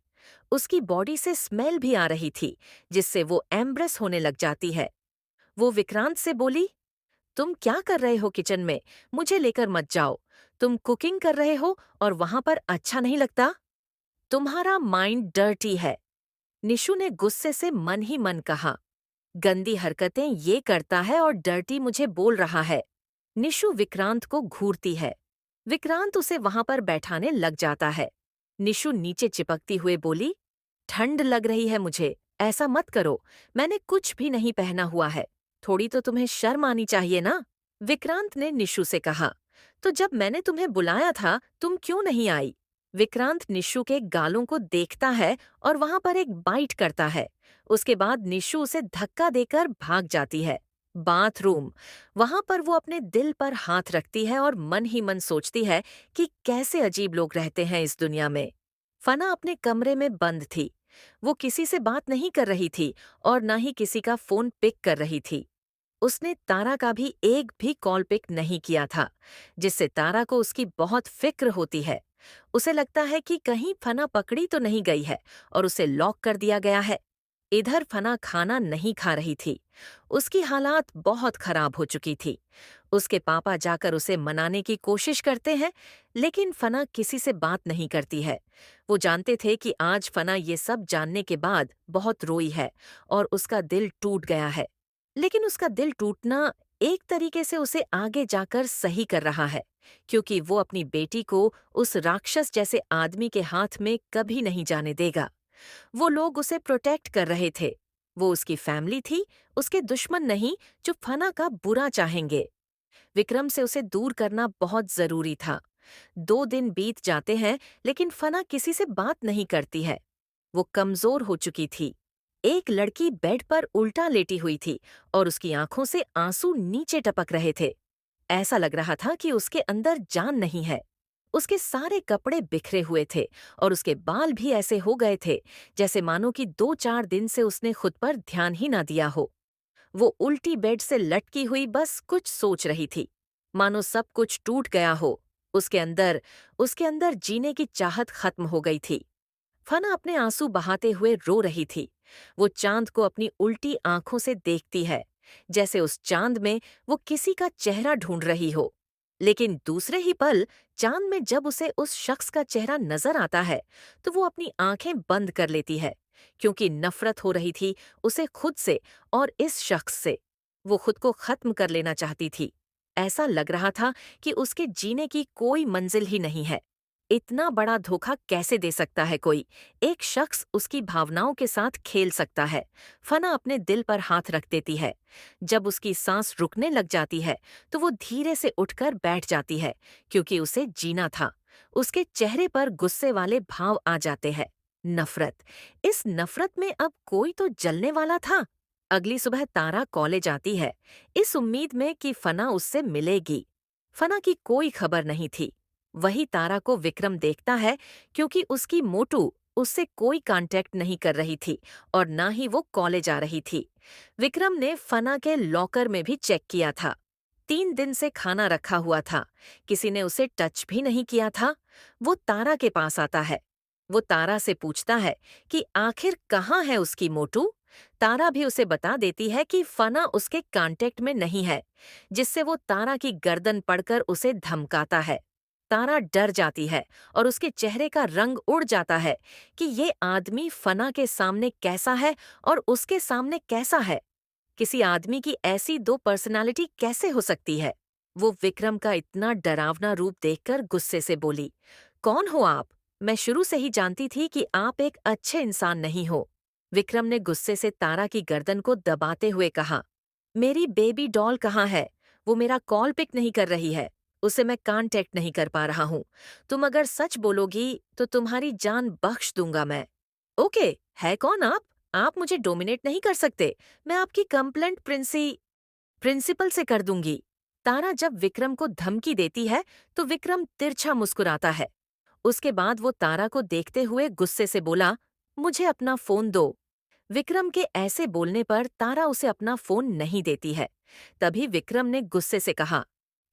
उसकी बॉडी से स्मेल भी आ रही थी, जिससे वो एम्ब्रेस होने लग जाती है। वो विक्रांत से बोली, तुम क्या कर रहे हो किचन में? मुझे लेकर मत जाओ। तुम कुकिंग कर रहे हो और वहां पर अच्छा नहीं लगता? तुम्हारा माइंड डर्टी है। निशु ने गुस्से से मन ही मन कहा। गंदी हरकतें ये करता है और डर्टी मुझे बोल रहा है। निशु विक्रांत को घूरती है। विक्रांत उसे वहां पर बैठाने लग जाता है। निशु नीचे चिपकती हुए बोली, ठंड लग रही है मुझे, ऐसा मत करो। मैंने कुछ भी नहीं पहना हुआ है। थोड़ी तो तुम्हें शर्म आनी चाहिए ना? विक्रांत ने निशु से कहा। तो जब मैंने तुम्हें बुलाया था, तुम क्यों नहीं आई? विक्रांत निशु के गालों को देखता है और वहां पर एक बाइट करता है। उसके बाद निशु उसे धक्का देकर भाग जाती है। बाथरूम। वहां पर वो अपने दिल पर हाथ रखती है और मन ही मन सोचती है कि कैसे अजीब लोग रहते हैं इस दुनिया में। फना अपने कमरे में बंद थी। वो किसी से बात नहीं कर रही थी और न ही किसी का फोन पिक कर रही थी। उसने तारा का भी एक भी कॉल पिक नहीं किया था, जिससे तारा को उसकी बहुत फिक्र होती है। उसे लगता है कि कहीं फना पकड़ी तो नहीं गई है और उसे लॉक कर दिया गया है। इधर फना खाना नहीं खा रही थी। उसकी हालात बहुत खराब हो चुकी थी। उसके पापा जाकर उसे मनाने की कोशिश करते हैं, लेकिन फना किसी से बात नहीं करती है। वो जानते थे कि आज फना ये सब जानने के बाद बहुत रोई है और उसका दिल टूट गया है। लेकिन उसका दिल टूटना एक तरीके से उसे आगे जाकर सही कर रहा है, क्योंकि वो अपनी बेटी को उस राक्षस जैसे आदमी के हाथ में कभी नहीं जाने देगा। वो लोग उसे प्रोटेक्ट कर रहे थे। वो उसकी फैमिली थी, उसके दुश्मन नहीं जो फना का बुरा चाहेंगे। विक्रम से उसे दूर करना बहुत जरूरी था। 2 दिन बीत जाते हैं, लेकिन फना किसी से बात नहीं करती है। वो कमजोर हो चुकी थी। एक लड़की बेड पर उल्टा लेटी हुई थी और उसकी आंखों से आंसू नीचे टपक रहे थे। ऐसा लग रहा था कि उसके अंदर जान नहीं है। उसके सारे कपड़े बिखरे हुए थे और उसके बाल भी ऐसे हो गए थे, जैसे मानो कि 2-4 दिन से उसने खुद पर ध्यान ही ना दिया हो। वो उल्टी बेड से लटकी हुई बस कुछ सोच रही थी, मानो सब कुछ टूट गया हो। उसके अंदर जीने की चाहत खत्म हो गई थी। फना अपने आंसू बहाते हुए रो रही थी। वो चांद को अपनी उल्टी आंखों से देखती है, जैसे उस चांद में वो किसी का चेहरा ढूंढ रही हो। लेकिन दूसरे ही पल चांद में जब उसे उस शख्स का चेहरा नजर आता है, तो वो अपनी आंखें बंद कर लेती है, क्योंकि नफरत हो रही थी उसे खुद से और इस शख्स से। वो खुद को खत्म कर लेना चाहती थी। ऐसा लग रहा था कि उसके जीने की कोई मंजिल ही नहीं है। इतना बड़ा धोखा कैसे दे सकता है कोई? एक शख्स उसकी भावनाओं के साथ खेल सकता है। फना अपने दिल पर हाथ रख देती है। जब उसकी सांस रुकने लग जाती है, तो वो धीरे से उठकर बैठ जाती है, क्योंकि उसे जीना था। उसके चेहरे पर गुस्से वाले भाव आ जाते हैं। नफरत। इस नफरत में अब कोई तो जलने वाला था। अगली सुबह तारा कॉलेज आती है, इस उम्मीद में कि फना उससे मिलेगी। फना की कोई खबर नहीं थी। वही तारा को विक्रम देखता है, क्योंकि उसकी मोटू उससे कोई कांटेक्ट नहीं कर रही थी और ना ही वो कॉलेज आ रही थी। विक्रम ने फना के लॉकर में भी चेक किया था। 3 दिन से खाना रखा हुआ था, किसी ने उसे टच भी नहीं किया था। वो तारा के पास आता है। वो तारा से पूछता है कि आखिर कहाँ है उसकी मोटू। तारा भी उसे बता देती है कि फना उसके कांटेक्ट में नहीं है, जिससे वो तारा की गर्दन पकड़कर उसे धमकाता है। तारा डर जाती है और उसके चेहरे का रंग उड़ जाता है कि ये आदमी फना के सामने कैसा है और उसके सामने कैसा है। किसी आदमी की ऐसी दो पर्सनालिटी कैसे हो सकती है? वो विक्रम का इतना डरावना रूप देखकर गुस्से से बोली, कौन हो आप? मैं शुरू से ही जानती थी कि आप एक अच्छे इंसान नहीं हो। विक्रम ने गुस्से से तारा की गर्दन को दबाते हुए कहा, मेरी बेबी डॉल कहाँ है? वो मेरा कॉल पिक नहीं कर रही है। उसे मैं कांटेक्ट नहीं कर पा रहा हूँ। तुम अगर सच बोलोगी तो तुम्हारी जान बख्श दूंगा मैं। ओके, है कौन आप? आप मुझे डोमिनेट नहीं कर सकते। मैं आपकी कंप्लेंट प्रिंसिपल से कर दूंगी। तारा जब विक्रम को धमकी देती है, तो विक्रम तिरछा मुस्कुराता है। उसके बाद वो तारा को देखते हुए गुस्से से बोला, मुझे अपना फोन दो। विक्रम के ऐसे बोलने पर तारा उसे अपना फोन नहीं देती है। तभी विक्रम ने गुस्से से कहा,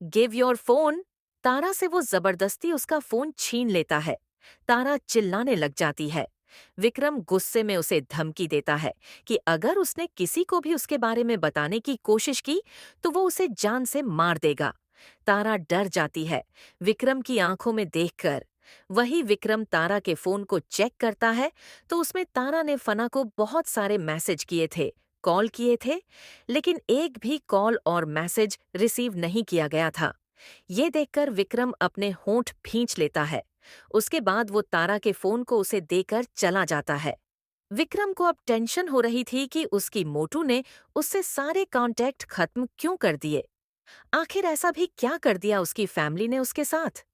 गिव योर फोन। तारा से वो जबरदस्ती उसका फोन छीन लेता है। तारा चिल्लाने लग जाती है। विक्रम गुस्से में उसे धमकी देता है कि अगर उसने किसी को भी उसके बारे में बताने की कोशिश की, तो वो उसे जान से मार देगा। तारा डर जाती है विक्रम की आंखों में देखकर। वही विक्रम तारा के फोन को चेक करता है, तो उसमें तारा ने फना को बहुत सारे मैसेज किए थे, कॉल किए थे, लेकिन एक भी कॉल और मैसेज रिसीव नहीं किया गया था। ये देखकर विक्रम अपने होंठ भींच लेता है। उसके बाद वो तारा के फोन को उसे देकर चला जाता है। विक्रम को अब टेंशन हो रही थी कि उसकी मोटू ने उससे सारे कांटेक्ट खत्म क्यों कर दिए। आखिर ऐसा भी क्या कर दिया उसकी फैमिली ने उसके साथ?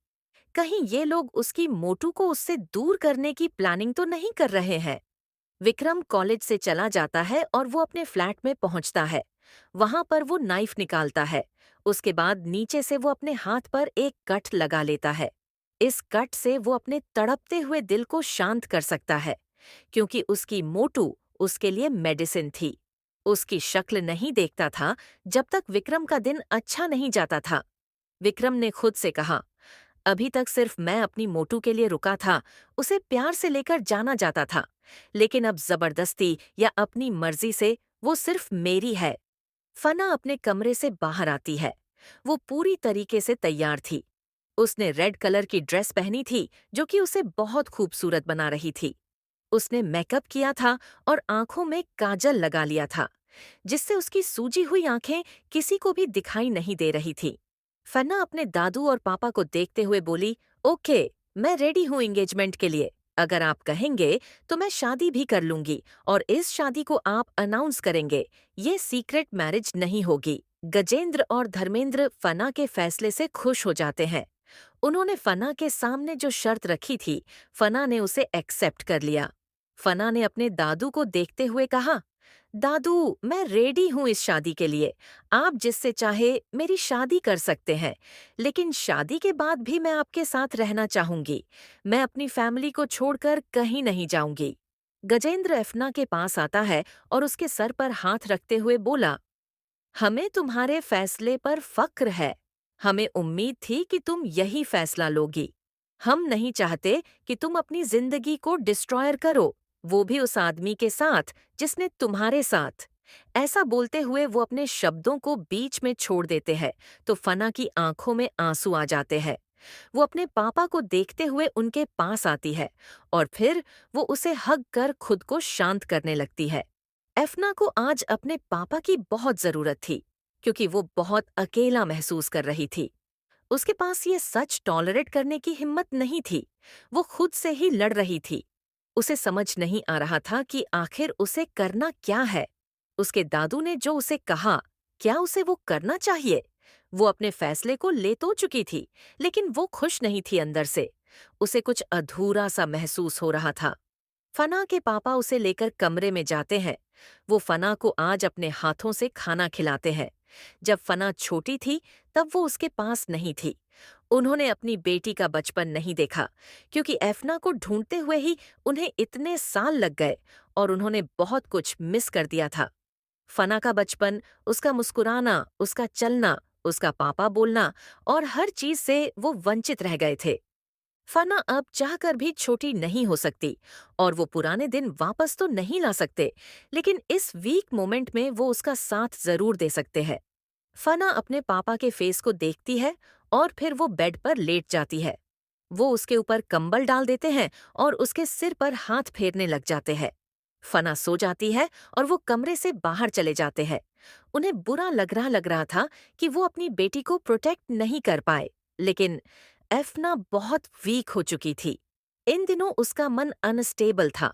कहीं ये लोग उसकी मोटू को उससे दूर करने की प्लानिंग तो नहीं कर रहे हैं? विक्रम कॉलेज से चला जाता है और वो अपने फ्लैट में पहुंचता है। वहां पर वो नाइफ निकालता है। उसके बाद नीचे से वो अपने हाथ पर एक कट लगा लेता है। इस कट से वो अपने तड़पते हुए दिल को शांत कर सकता है, क्योंकि उसकी मोटू उसके लिए मेडिसिन थी। उसकी शक्ल नहीं देखता था जब तक विक्रम का दिन अच्छा नहीं जाता था। विक्रम ने खुद से कहा, अभी तक सिर्फ मैं अपनी मोटू के लिए रुका था, उसे प्यार से लेकर जाना जाता था, लेकिन अब जबरदस्ती या अपनी मर्जी से वो सिर्फ मेरी है। फना अपने कमरे से बाहर आती है। वो पूरी तरीके से तैयार थी। उसने रेड कलर की ड्रेस पहनी थी, जो कि उसे बहुत खूबसूरत बना रही थी। उसने मेकअप किया था और आंखों में काजल लगा लिया था, जिससे उसकी सूजी हुई आंखें किसी को भी दिखाई नहीं दे रही थी। फन्ना अपने दादू और पापा को देखते हुए बोली, ओके, मैं रेडी हूँ एंगेजमेंट के लिए। अगर आप कहेंगे तो मैं शादी भी कर लूंगी और इस शादी को आप अनाउंस करेंगे। ये सीक्रेट मैरिज नहीं होगी। गजेंद्र और धर्मेंद्र फना के फैसले से खुश हो जाते हैं। उन्होंने फना के सामने जो शर्त रखी थी, फना ने उसे एक्सेप्ट कर लिया। फना ने अपने दादू को देखते हुए कहा, दादू, मैं रेडी हूँ इस शादी के लिए। आप जिससे चाहे मेरी शादी कर सकते हैं, लेकिन शादी के बाद भी मैं आपके साथ रहना चाहूंगी। मैं अपनी फैमिली को छोड़कर कहीं नहीं जाऊंगी। गजेंद्र एफना के पास आता है और उसके सर पर हाथ रखते हुए बोला, हमें तुम्हारे फैसले पर फक्र है। हमें उम्मीद थी कि तुम यही फैसला लोगी। हम नहीं चाहते कि तुम अपनी जिंदगी को डिस्ट्रॉयर करो। वो भी उस आदमी के साथ जिसने तुम्हारे साथ। ऐसा बोलते हुए वो अपने शब्दों को बीच में छोड़ देते हैं तो फना की आंखों में आंसू आ जाते हैं। वो अपने पापा को देखते हुए उनके पास आती है और फिर वो उसे हग कर खुद को शांत करने लगती है। एफना को आज अपने पापा की बहुत जरूरत थी क्योंकि वो बहुत अकेला महसूस कर रही थी। उसके पास ये सच टॉलरेट करने की हिम्मत नहीं थी। वो खुद से ही लड़ रही थी। उसे समझ नहीं आ रहा था कि आखिर उसे करना क्या है। उसके दादू ने जो उसे कहा, क्या उसे वो करना चाहिए? वो अपने फैसले को ले तो चुकी थी, लेकिन वो खुश नहीं थी अंदर से। उसे कुछ अधूरा सा महसूस हो रहा था। फना के पापा उसे लेकर कमरे में जाते हैं। वो फना को आज अपने हाथों से खाना खिलाते हैं। जब फना छोटी थी तब वो उसके पास नहीं थी। उन्होंने अपनी बेटी का बचपन नहीं देखा क्योंकि एफना को ढूंढते हुए ही उन्हें इतने साल लग गए और उन्होंने बहुत कुछ मिस कर दिया था। फना का बचपन, उसका मुस्कुराना, उसका चलना, उसका पापा बोलना और हर चीज से वो वंचित रह गए थे। फना अब चाहकर भी छोटी नहीं हो सकती और वो पुराने दिन वापस तो नहीं ला सकते, लेकिन इस वीक मोमेंट में वो उसका साथ जरूर दे सकते हैं। फना अपने पापा के फेस को देखती है और फिर वो बेड पर लेट जाती है। वो उसके ऊपर कंबल डाल देते हैं और उसके सिर पर हाथ फेरने लग जाते हैं। फना सो जाती है और वो कमरे से बाहर चले जाते हैं। उन्हें बुरा लग रहा था कि वो अपनी बेटी को प्रोटेक्ट नहीं कर पाए, लेकिन एफना बहुत वीक हो चुकी थी। इन दिनों उसका मन अनस्टेबल था।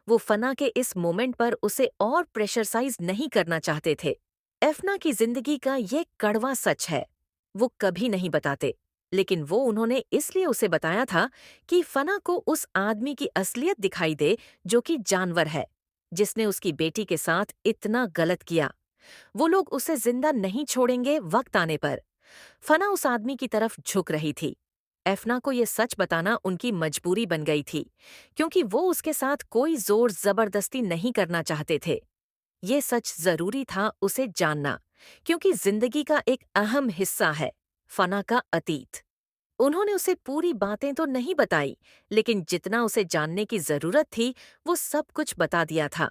वो फना के इस मोमेंट पर उसे और प्रेशरसाइज नहीं करना चाहते थे। एफना की जिंदगी का ये कड़वा सच है। वो कभी नहीं बताते, लेकिन वो उन्होंने इसलिए उसे बताया था कि फना को उस आदमी की असलियत दिखाई दे जो कि जानवर है, जिसने उसकी बेटी के साथ इतना गलत किया। वो लोग उसे जिंदा नहीं छोड़ेंगे वक्त आने पर। फना उस आदमी की तरफ झुक रही थी। एफना को ये सच बताना उनकी मजबूरी बन गई थी, क्योंकि वो उसके साथ कोई जोर जबरदस्ती नहीं करना चाहते थे। ये सच जरूरी था उसे जानना, क्योंकि जिंदगी का एक अहम हिस्सा है फना का अतीत। उन्होंने उसे पूरी बातें तो नहीं बताई, लेकिन जितना उसे जानने की जरूरत थी वो सब कुछ बता दिया था।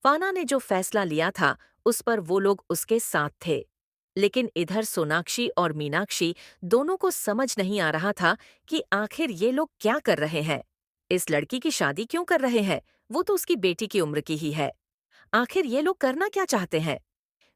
फाना ने जो फैसला लिया था उस पर वो लोग उसके साथ थे, लेकिन इधर सोनाक्षी और मीनाक्षी दोनों को समझ नहीं आ रहा था कि आखिर ये लोग क्या कर रहे हैं। इस लड़की की शादी क्यों कर रहे हैं? वो तो उसकी बेटी की उम्र की ही है। आखिर ये लोग करना क्या चाहते हैं?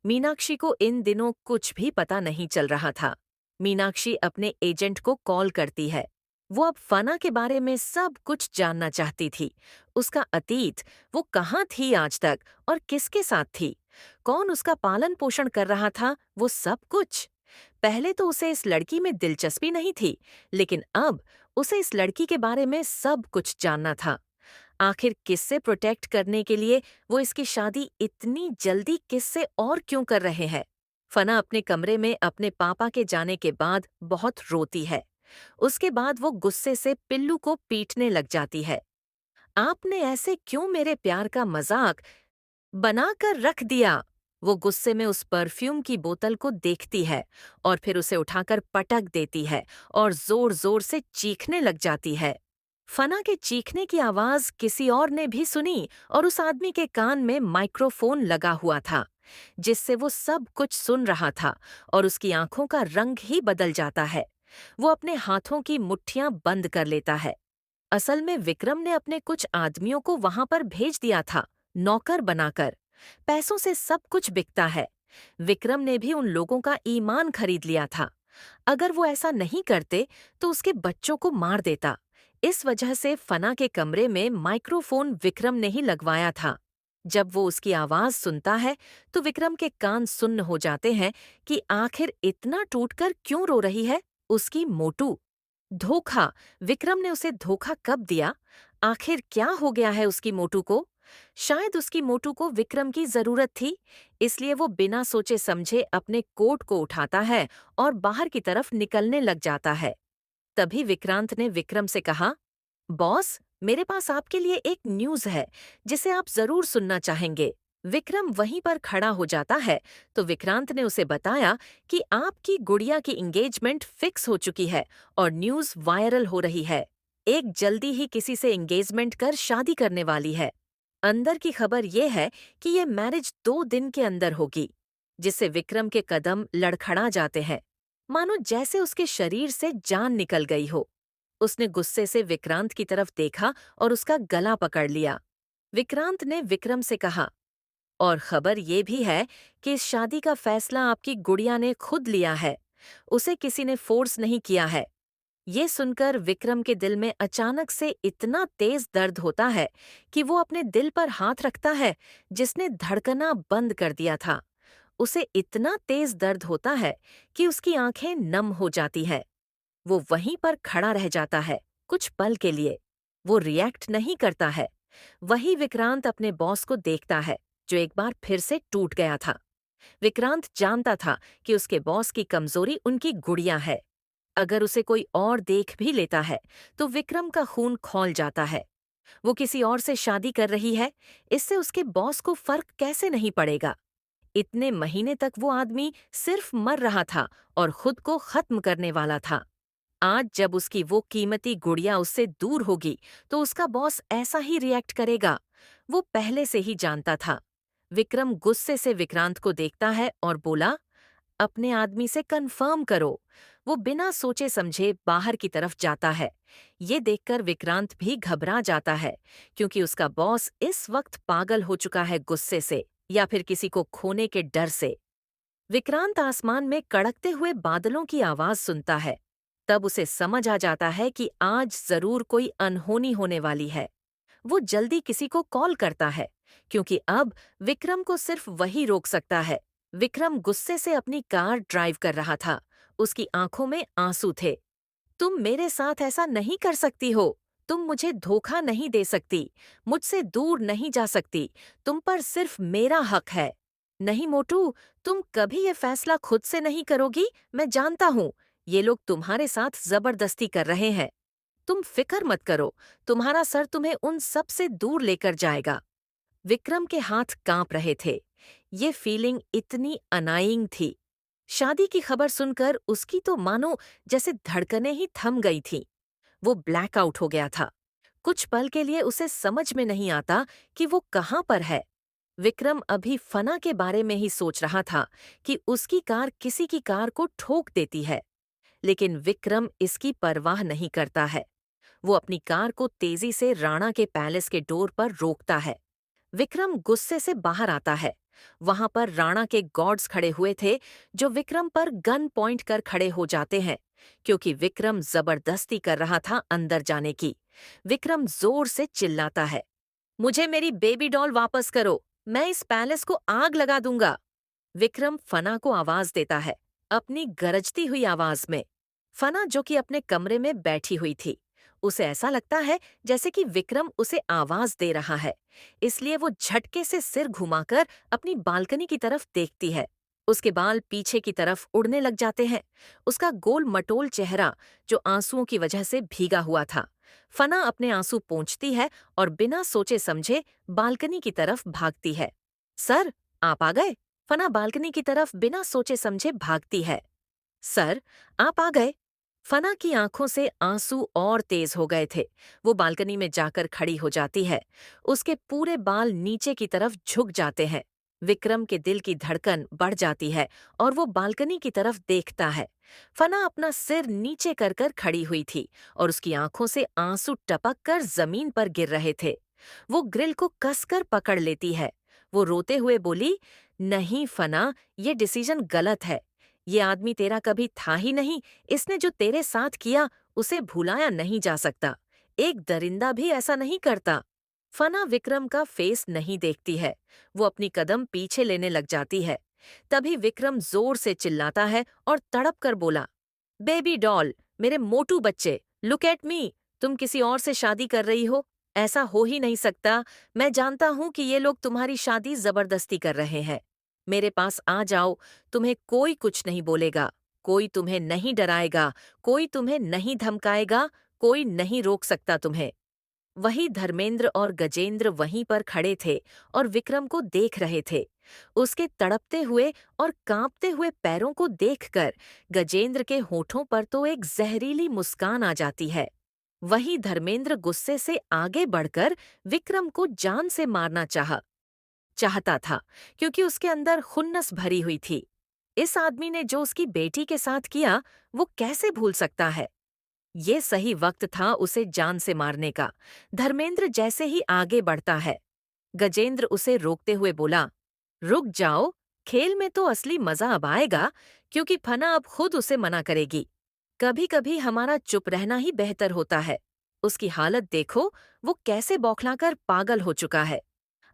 मीनाक्षी को इन दिनों कुछ भी पता नहीं चल रहा था। मीनाक्षी अपने एजेंट को कॉल करती है। वो अब फना के बारे में सब कुछ जानना चाहती थी। उसका अतीत, वो कहाँ थी आज तक और किसके साथ थी, कौन उसका पालन पोषण कर रहा था, वो सब कुछ। पहले तो उसे इस लड़की में दिलचस्पी नहीं थी, लेकिन अब उसे इस लड़की के बारे में सब कुछ जानना था। आखिर किससे प्रोटेक्ट करने के लिए वो इसकी शादी इतनी जल्दी किससे और क्यों कर रहे हैं? फना अपने कमरे में अपने पापा के जाने के बाद बहुत रोती है। उसके बाद वो गुस्से से पिल्लू को पीटने लग जाती है। आपने ऐसे क्यों मेरे प्यार का मजाक बनाकर रख दिया? वो गुस्से में उस परफ्यूम की बोतल को देखती है और फिर उसे उठाकर पटक देती है और जोर जोर से चीखने लग जाती है। फना के चीखने की आवाज किसी और ने भी सुनी और उस आदमी के कान में माइक्रोफोन लगा हुआ था, जिससे वो सब कुछ सुन रहा था और उसकी आंखों का रंग ही बदल जाता है। वो अपने हाथों की मुट्ठियां बंद कर लेता है। असल में विक्रम ने अपने कुछ आदमियों को वहां पर भेज दिया था, नौकर बनाकर। पैसों से सब कुछ बिकता है। विक्रम ने भी उन लोगों का ईमान खरीद लिया था। अगर वो ऐसा नहीं करते तो उसके बच्चों को मार देता। इस वजह से फना के कमरे में माइक्रोफोन विक्रम ने ही लगवाया था। जब वो उसकी आवाज सुनता है तो विक्रम के कान सुन्न हो जाते हैं कि आखिर इतना टूटकर क्यों रो रही है उसकी मोटू। धोखा! विक्रम ने उसे धोखा कब दिया? आखिर क्या हो गया है उसकी मोटू को? शायद उसकी मोटू को विक्रम की जरूरत थी, इसलिए वो बिना सोचे समझे अपने कोट को उठाता है और बाहर की तरफ निकलने लग जाता है। तभी विक्रांत ने विक्रम से कहा, बॉस, मेरे पास आपके लिए एक न्यूज़ है जिसे आप जरूर सुनना चाहेंगे। विक्रम वहीं पर खड़ा हो जाता है तो विक्रांत ने उसे बताया कि आपकी गुड़िया की एंगेजमेंट फिक्स हो चुकी है और न्यूज़ वायरल हो रही है। एक जल्दी ही किसी से एंगेजमेंट कर शादी करने वाली है। अंदर की खबर ये है कि ये मैरिज 2 दिन के अंदर होगी, जिससे विक्रम के कदम लड़खड़ा जाते हैं, मानो जैसे उसके शरीर से जान निकल गई हो। उसने गुस्से से विक्रांत की तरफ देखा और उसका गला पकड़ लिया। विक्रांत ने विक्रम से कहा, और खबर ये भी है कि इस शादी का फैसला आपकी गुड़िया ने खुद लिया है, उसे किसी ने फोर्स नहीं किया है। ये सुनकर विक्रम के दिल में अचानक से इतना तेज दर्द होता है कि वो अपने दिल पर हाथ रखता है, जिसने धड़कना बंद कर दिया था। उसे इतना तेज दर्द होता है कि उसकी आंखें नम हो जाती है। वो वहीं पर खड़ा रह जाता है, कुछ पल के लिए। वो रिएक्ट नहीं करता है। वही विक्रांत अपने बॉस को देखता है, जो एक बार फिर से टूट गया था। विक्रांत जानता था कि उसके बॉस की कमजोरी उनकी गुड़िया है। अगर उसे कोई और देख भी लेता है, तो विक्रम का खून खौल जाता है। वो किसी और से शादी कर रही है, इससे उसके बॉस को फर्क कैसे नहीं पड़ेगा। इतने महीने तक वो आदमी सिर्फ मर रहा था और खुद को खत्म करने वाला था। आज जब उसकी वो कीमती गुड़िया उससे दूर होगी, तो उसका बॉस ऐसा ही रिएक्ट करेगा। वो पहले से ही जानता था। विक्रम गुस्से से विक्रांत को देखता है और बोला, अपने आदमी से कंफर्म करो। वो बिना सोचे समझे बाहर की तरफ जाता है। ये देखकर विक्रांत भी घबरा जाता है, क्योंकि उसका बॉस इस वक्त पागल हो चुका है गुस्से से या फिर किसी को खोने के डर से। विक्रांत आसमान में कड़कते हुए बादलों की आवाज सुनता है। तब उसे समझ आ जाता है कि आज जरूर कोई अनहोनी होने वाली है। वो जल्दी किसी को कॉल करता है, क्योंकि अब विक्रम को सिर्फ वही रोक सकता है। विक्रम गुस्से से अपनी कार ड्राइव कर रहा था। उसकी आंखों में आंसू थे। तुम मेरे साथ ऐसा नहीं कर सकती हो। तुम मुझे धोखा नहीं दे सकती, मुझसे दूर नहीं जा सकती। तुम पर सिर्फ मेरा हक है। नहीं मोटू, तुम कभी ये फैसला खुद से नहीं करोगी, मैं जानता हूँ। ये लोग तुम्हारे साथ जबरदस्ती कर रहे हैं। तुम फिक्र मत करो, तुम्हारा सर तुम्हें उन सब से दूर लेकर जाएगा। विक्रम के हाथ कांप रहे थे। ये फीलिंग इतनी अनाइंग थी। शादी की खबर सुनकर उसकी तो मानो जैसे धड़कनें ही थम गई थीं। वो ब्लैकआउट हो गया था। कुछ पल के लिए उसे समझ में नहीं आता कि वो कहाँ पर है। विक्रम अभी फना के बारे में ही सोच रहा था कि उसकी कार किसी की कार को ठोक देती है। लेकिन विक्रम इसकी परवाह नहीं करता है। वो अपनी कार को तेजी से राणा के पैलेस के डोर पर रोकता है। विक्रम गुस्से से बाहर आता है। वहां पर राणा के गार्ड्स खड़े हुए थे, जो विक्रम पर गन पॉइंट कर खड़े हो जाते हैं, क्योंकि विक्रम जबरदस्ती कर रहा था अंदर जाने की। विक्रम जोर से चिल्लाता है, मुझे मेरी बेबी डॉल वापस करो, मैं इस पैलेस को आग लगा दूंगा। विक्रम फना को आवाज देता है, अपनी गरजती हुई आवाज में। फना, जो कि अपने कमरे में बैठी हुई थी, उसे ऐसा लगता है जैसे कि विक्रम उसे आवाज दे रहा है। इसलिए वो झटके से सिर घुमाकर अपनी बालकनी की तरफ देखती है। उसके बाल पीछे की तरफ उड़ने लग जाते हैं। उसका गोल मटोल चेहरा, जो आंसुओं की वजह से भीगा हुआ था। फना अपने आंसू पोंछती है और बिना सोचे समझे बालकनी की तरफ भागती है। सर, आप आ गए? फना बालकनी की तरफ बिना सोचे समझे भागती है। सर, आप आ गए? फना की आंखों से आंसू और तेज हो गए थे। वो बालकनी में जाकर खड़ी हो जाती है। उसके पूरे बाल नीचे की तरफ झुक जाते हैं। विक्रम के दिल की धड़कन बढ़ जाती है और वो बालकनी की तरफ देखता है। फना अपना सिर नीचे कर कर खड़ी हुई थी और उसकी आंखों से आंसू टपक कर जमीन पर गिर रहे थे। वो ग्रिल को कसकर पकड़ लेती है। वो रोते हुए बोली, नहीं फना, ये डिसीजन गलत है। ये आदमी तेरा कभी था ही नहीं। इसने जो तेरे साथ किया, उसे भुलाया नहीं जा सकता। एक दरिंदा भी ऐसा नहीं करता। फना विक्रम का फेस नहीं देखती है। वो अपनी कदम पीछे लेने लग जाती है। तभी विक्रम जोर से चिल्लाता है और तड़प कर बोला, बेबी डॉल, मेरे मोटू बच्चे, लुक एट मी। तुम किसी और से शादी कर रही हो। ऐसा हो ही नहीं सकता। मैं जानता हूं कि ये लोग तुम्हारी शादी जबरदस्ती कर रहे हैं। मेरे पास आ जाओ। तुम्हें कोई कुछ नहीं बोलेगा। कोई तुम्हें नहीं डराएगा। कोई तुम्हें नहीं धमकाएगा। कोई नहीं रोक सकता तुम्हें। वही धर्मेंद्र और गजेंद्र वहीं पर खड़े थे और विक्रम को देख रहे थे। उसके तड़पते हुए और कांपते हुए पैरों को देखकर गजेंद्र के होठों पर तो एक जहरीली मुस्कान आ जाती है। वहीं धर्मेंद्र गुस्से से आगे बढ़कर विक्रम को जान से मारना चाहता था, क्योंकि उसके अंदर खुन्नस भरी हुई थी। इस आदमी ने जो उसकी बेटी के साथ किया, वो कैसे भूल सकता है? ये सही वक्त था उसे जान से मारने का। धर्मेंद्र जैसे ही आगे बढ़ता है, गजेंद्र उसे रोकते हुए बोला, रुक जाओ, खेल में तो असली मजा अब आएगा, क्योंकि फना अब खुद उसे मना करेगी। कभी कभी हमारा चुप रहना ही बेहतर होता है। उसकी हालत देखो, वो कैसे बौखलाकर पागल हो चुका है।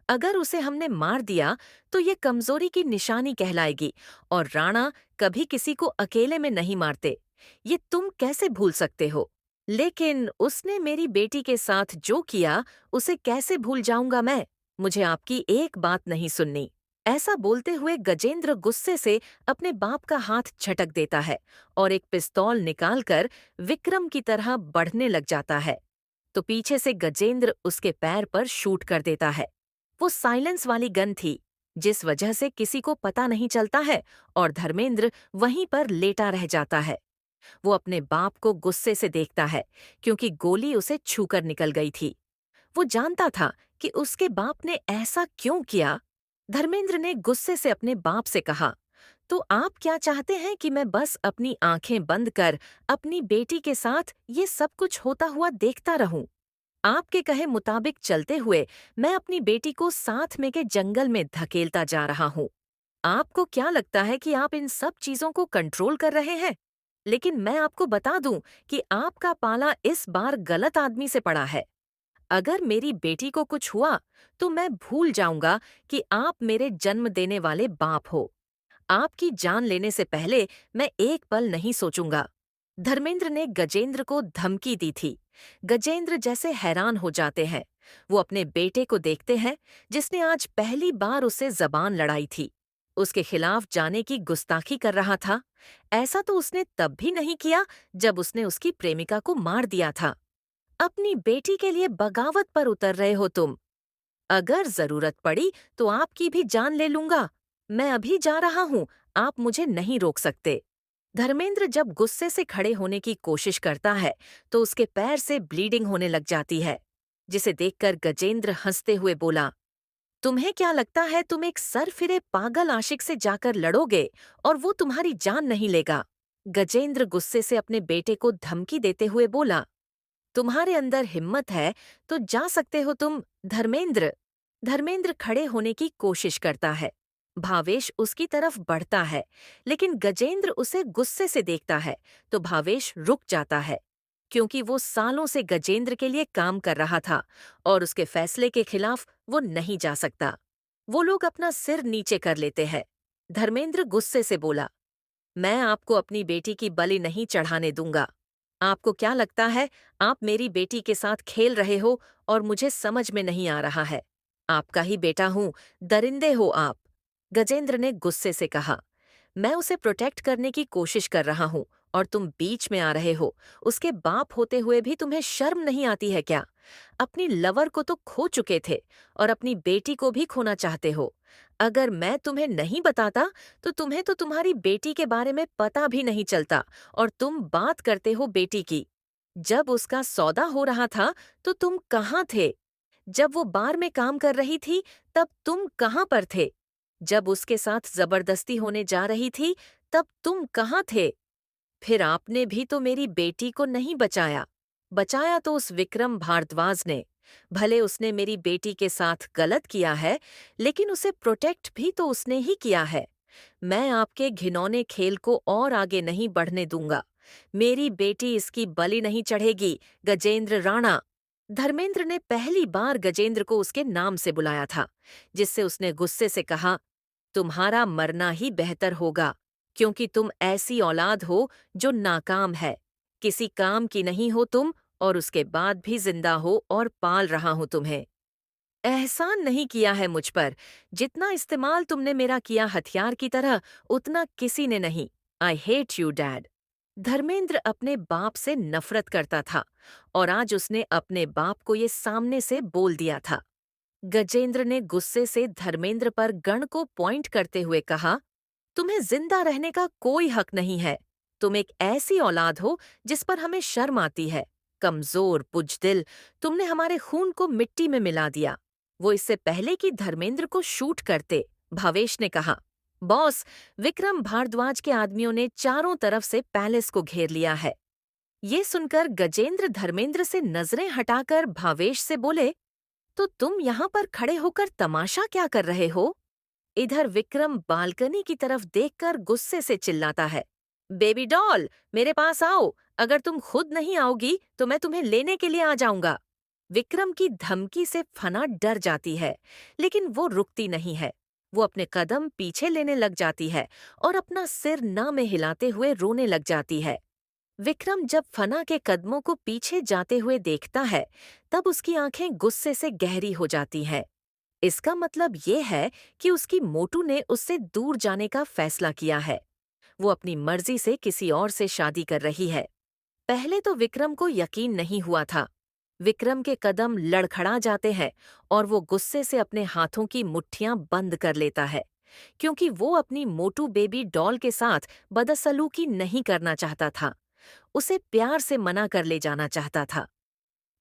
अगर उसे हमने मार दिया तो ये कमजोरी की निशानी कहलाएगी, और राणा कभी किसी को अकेले में नहीं मारते। ये तुम कैसे भूल सकते हो? लेकिन उसने मेरी बेटी के साथ जो किया, उसे कैसे भूल जाऊंगा मैं? मुझे आपकी एक बात नहीं सुननी। ऐसा बोलते हुए गजेंद्र गुस्से से अपने बाप का हाथ झटक देता है और एक पिस्तौल निकालकर विक्रम की तरह बढ़ने लग जाता है। तो पीछे से गजेंद्र उसके पैर पर शूट कर देता है। वो साइलेंस वाली गन थी, जिस वजह से किसी को पता नहीं चलता है, और धर्मेंद्र वहीं पर लेटा रह जाता है। वो अपने बाप को गुस्से से देखता है, क्योंकि गोली उसे छूकर निकल गई थी। वो जानता था कि उसके बाप ने ऐसा क्यों किया। धर्मेंद्र ने गुस्से से अपने बाप से कहा, तो आप क्या चाहते हैं कि मैं बस अपनी आंखें बंद कर अपनी बेटी के साथ ये सब कुछ होता हुआ देखता रहूं? आपके कहे मुताबिक चलते हुए मैं अपनी बेटी को साथ में के जंगल में धकेलता जा रहा हूँ। आपको क्या लगता है कि आप इन सब चीजों को कंट्रोल कर रहे हैं? लेकिन मैं आपको बता दूं कि आपका पाला इस बार गलत आदमी से पड़ा है। अगर मेरी बेटी को कुछ हुआ तो मैं भूल जाऊंगा कि आप मेरे जन्म देने वाले बाप हो। आपकी जान लेने से पहले मैं एक पल नहीं सोचूंगा। धर्मेंद्र ने गजेंद्र को धमकी दी थी। गजेंद्र जैसे हैरान हो जाते हैं। वो अपने बेटे को देखते हैं, जिसने आज पहली बार उससे जबान लड़ाई थी। उसके खिलाफ जाने की गुस्ताखी कर रहा था। ऐसा तो उसने तब भी नहीं किया जब उसने उसकी प्रेमिका को मार दिया था। अपनी बेटी के लिए बगावत पर उतर रहे हो तुम। अगर जरूरत पड़ी तो आपकी भी जान ले लूंगा। मैं अभी जा रहा हूँ, आप मुझे नहीं रोक सकते। धर्मेंद्र जब गुस्से से खड़े होने की कोशिश करता है तो उसके पैर से ब्लीडिंग होने लग जाती है, जिसे देखकर गजेंद्र हंसते हुए बोला, तुम्हें क्या लगता है तुम एक सरफिरे पागल आशिक से जाकर लड़ोगे और वो तुम्हारी जान नहीं लेगा? गजेंद्र गुस्से से अपने बेटे को धमकी देते हुए बोला, तुम्हारे अंदर हिम्मत है तो जा सकते हो तुम, धर्मेंद्र। धर्मेंद्र खड़े होने की कोशिश करता है। भावेश उसकी तरफ बढ़ता है, लेकिन गजेंद्र उसे गुस्से से देखता है तो भावेश रुक जाता है, क्योंकि वो सालों से गजेंद्र के लिए काम कर रहा था और उसके फैसले के खिलाफ वो नहीं जा सकता। वो लोग अपना सिर नीचे कर लेते हैं। धर्मेंद्र गुस्से से बोला, मैं आपको अपनी बेटी की बलि नहीं चढ़ाने दूंगा। आपको क्या लगता है आप मेरी बेटी के साथ खेल रहे हो और मुझे समझ में नहीं आ रहा है? आपका ही बेटा हूं, दरिंदे हो आप। गजेंद्र ने गुस्से से कहा, मैं उसे प्रोटेक्ट करने की कोशिश कर रहा हूं और तुम बीच में आ रहे हो। उसके बाप होते हुए भी तुम्हें शर्म नहीं आती है क्या? अपनी लवर को तो खो चुके थे और अपनी बेटी को भी खोना चाहते हो। अगर मैं तुम्हें नहीं बताता तो तुम्हें तो तुम्हारी बेटी के बारे में पता भी नहीं चलता, और तुम बात करते हो बेटी की। जब उसका सौदा हो रहा था तो तुम कहाँ थे? जब वो बार में काम कर रही थी तब तुम कहाँ पर थे? जब उसके साथ जबरदस्ती होने जा रही थी तब तुम कहाँ थे? फिर आपने भी तो मेरी बेटी को नहीं बचाया। बचाया तो उस विक्रम भारद्वाज ने। भले उसने मेरी बेटी के साथ गलत किया है, लेकिन उसे प्रोटेक्ट भी तो उसने ही किया है। मैं आपके घिनौने खेल को और आगे नहीं बढ़ने दूंगा। मेरी बेटी इसकी बलि नहीं चढ़ेगी, गजेंद्र राणा। धर्मेंद्र ने पहली बार गजेंद्र को उसके नाम से बुलाया था, जिससे उसने गुस्से से कहा, तुम्हारा मरना ही बेहतर होगा, क्योंकि तुम ऐसी औलाद हो जो नाकाम है। किसी काम की नहीं हो तुम, और उसके बाद भी जिंदा हो और पाल रहा हूं तुम्हें। एहसान नहीं किया है मुझ पर। जितना इस्तेमाल तुमने मेरा किया हथियार की तरह, उतना किसी ने नहीं। I hate you dad. Dharmendra अपने बाप से नफरत करता था, और आज उसने अपने बाप को ये सामने से बोल दिया था। गजेंद्र ने गुस्से से धर्मेंद्र पर गन को पॉइंट करते हुए कहा, तुम्हें जिंदा रहने का कोई हक नहीं है। तुम एक ऐसी औलाद हो जिस पर हमें शर्म आती है। कमजोर बुजदिल, तुमने हमारे खून को मिट्टी में मिला दिया। वो इससे पहले कि धर्मेंद्र को शूट करते, भावेश ने कहा। बॉस, विक्रम भारद्वाज के आदमियों ने चारों तरफ से पैलेस को घेर लिया है। ये सुनकर गजेंद्र धर्मेंद्र से नजरें हटाकर भावेश से बोले, तो तुम यहाँ पर खड़े होकर तमाशा क्या कर रहे हो? इधर विक्रम बालकनी की तरफ देखकर गुस्से से चिल्लाता है, बेबी डॉल, मेरे पास आओ। अगर तुम खुद नहीं आओगी तो मैं तुम्हें लेने के लिए आ जाऊंगा। विक्रम की धमकी से फना डर जाती है, लेकिन वो रुकती नहीं है। वो अपने कदम पीछे लेने लग जाती है और अपना सिर ना में हिलाते हुए रोने लग जाती है। विक्रम जब फना के कदमों को पीछे जाते हुए देखता है, तब उसकी आंखें गुस्से से गहरी हो जाती हैं। इसका मतलब ये है कि उसकी मोटू ने उससे दूर जाने का फैसला किया है। वो अपनी मर्जी से किसी और से शादी कर रही है। पहले तो विक्रम को यकीन नहीं हुआ था। विक्रम के कदम लड़खड़ा जाते हैं और वो गुस्से से अपने हाथों की मुट्ठियां बंद कर लेता है, क्योंकि वो अपनी मोटू बेबी डॉल के साथ बदसलूकी नहीं करना चाहता था। उसे प्यार से मना कर ले जाना चाहता था।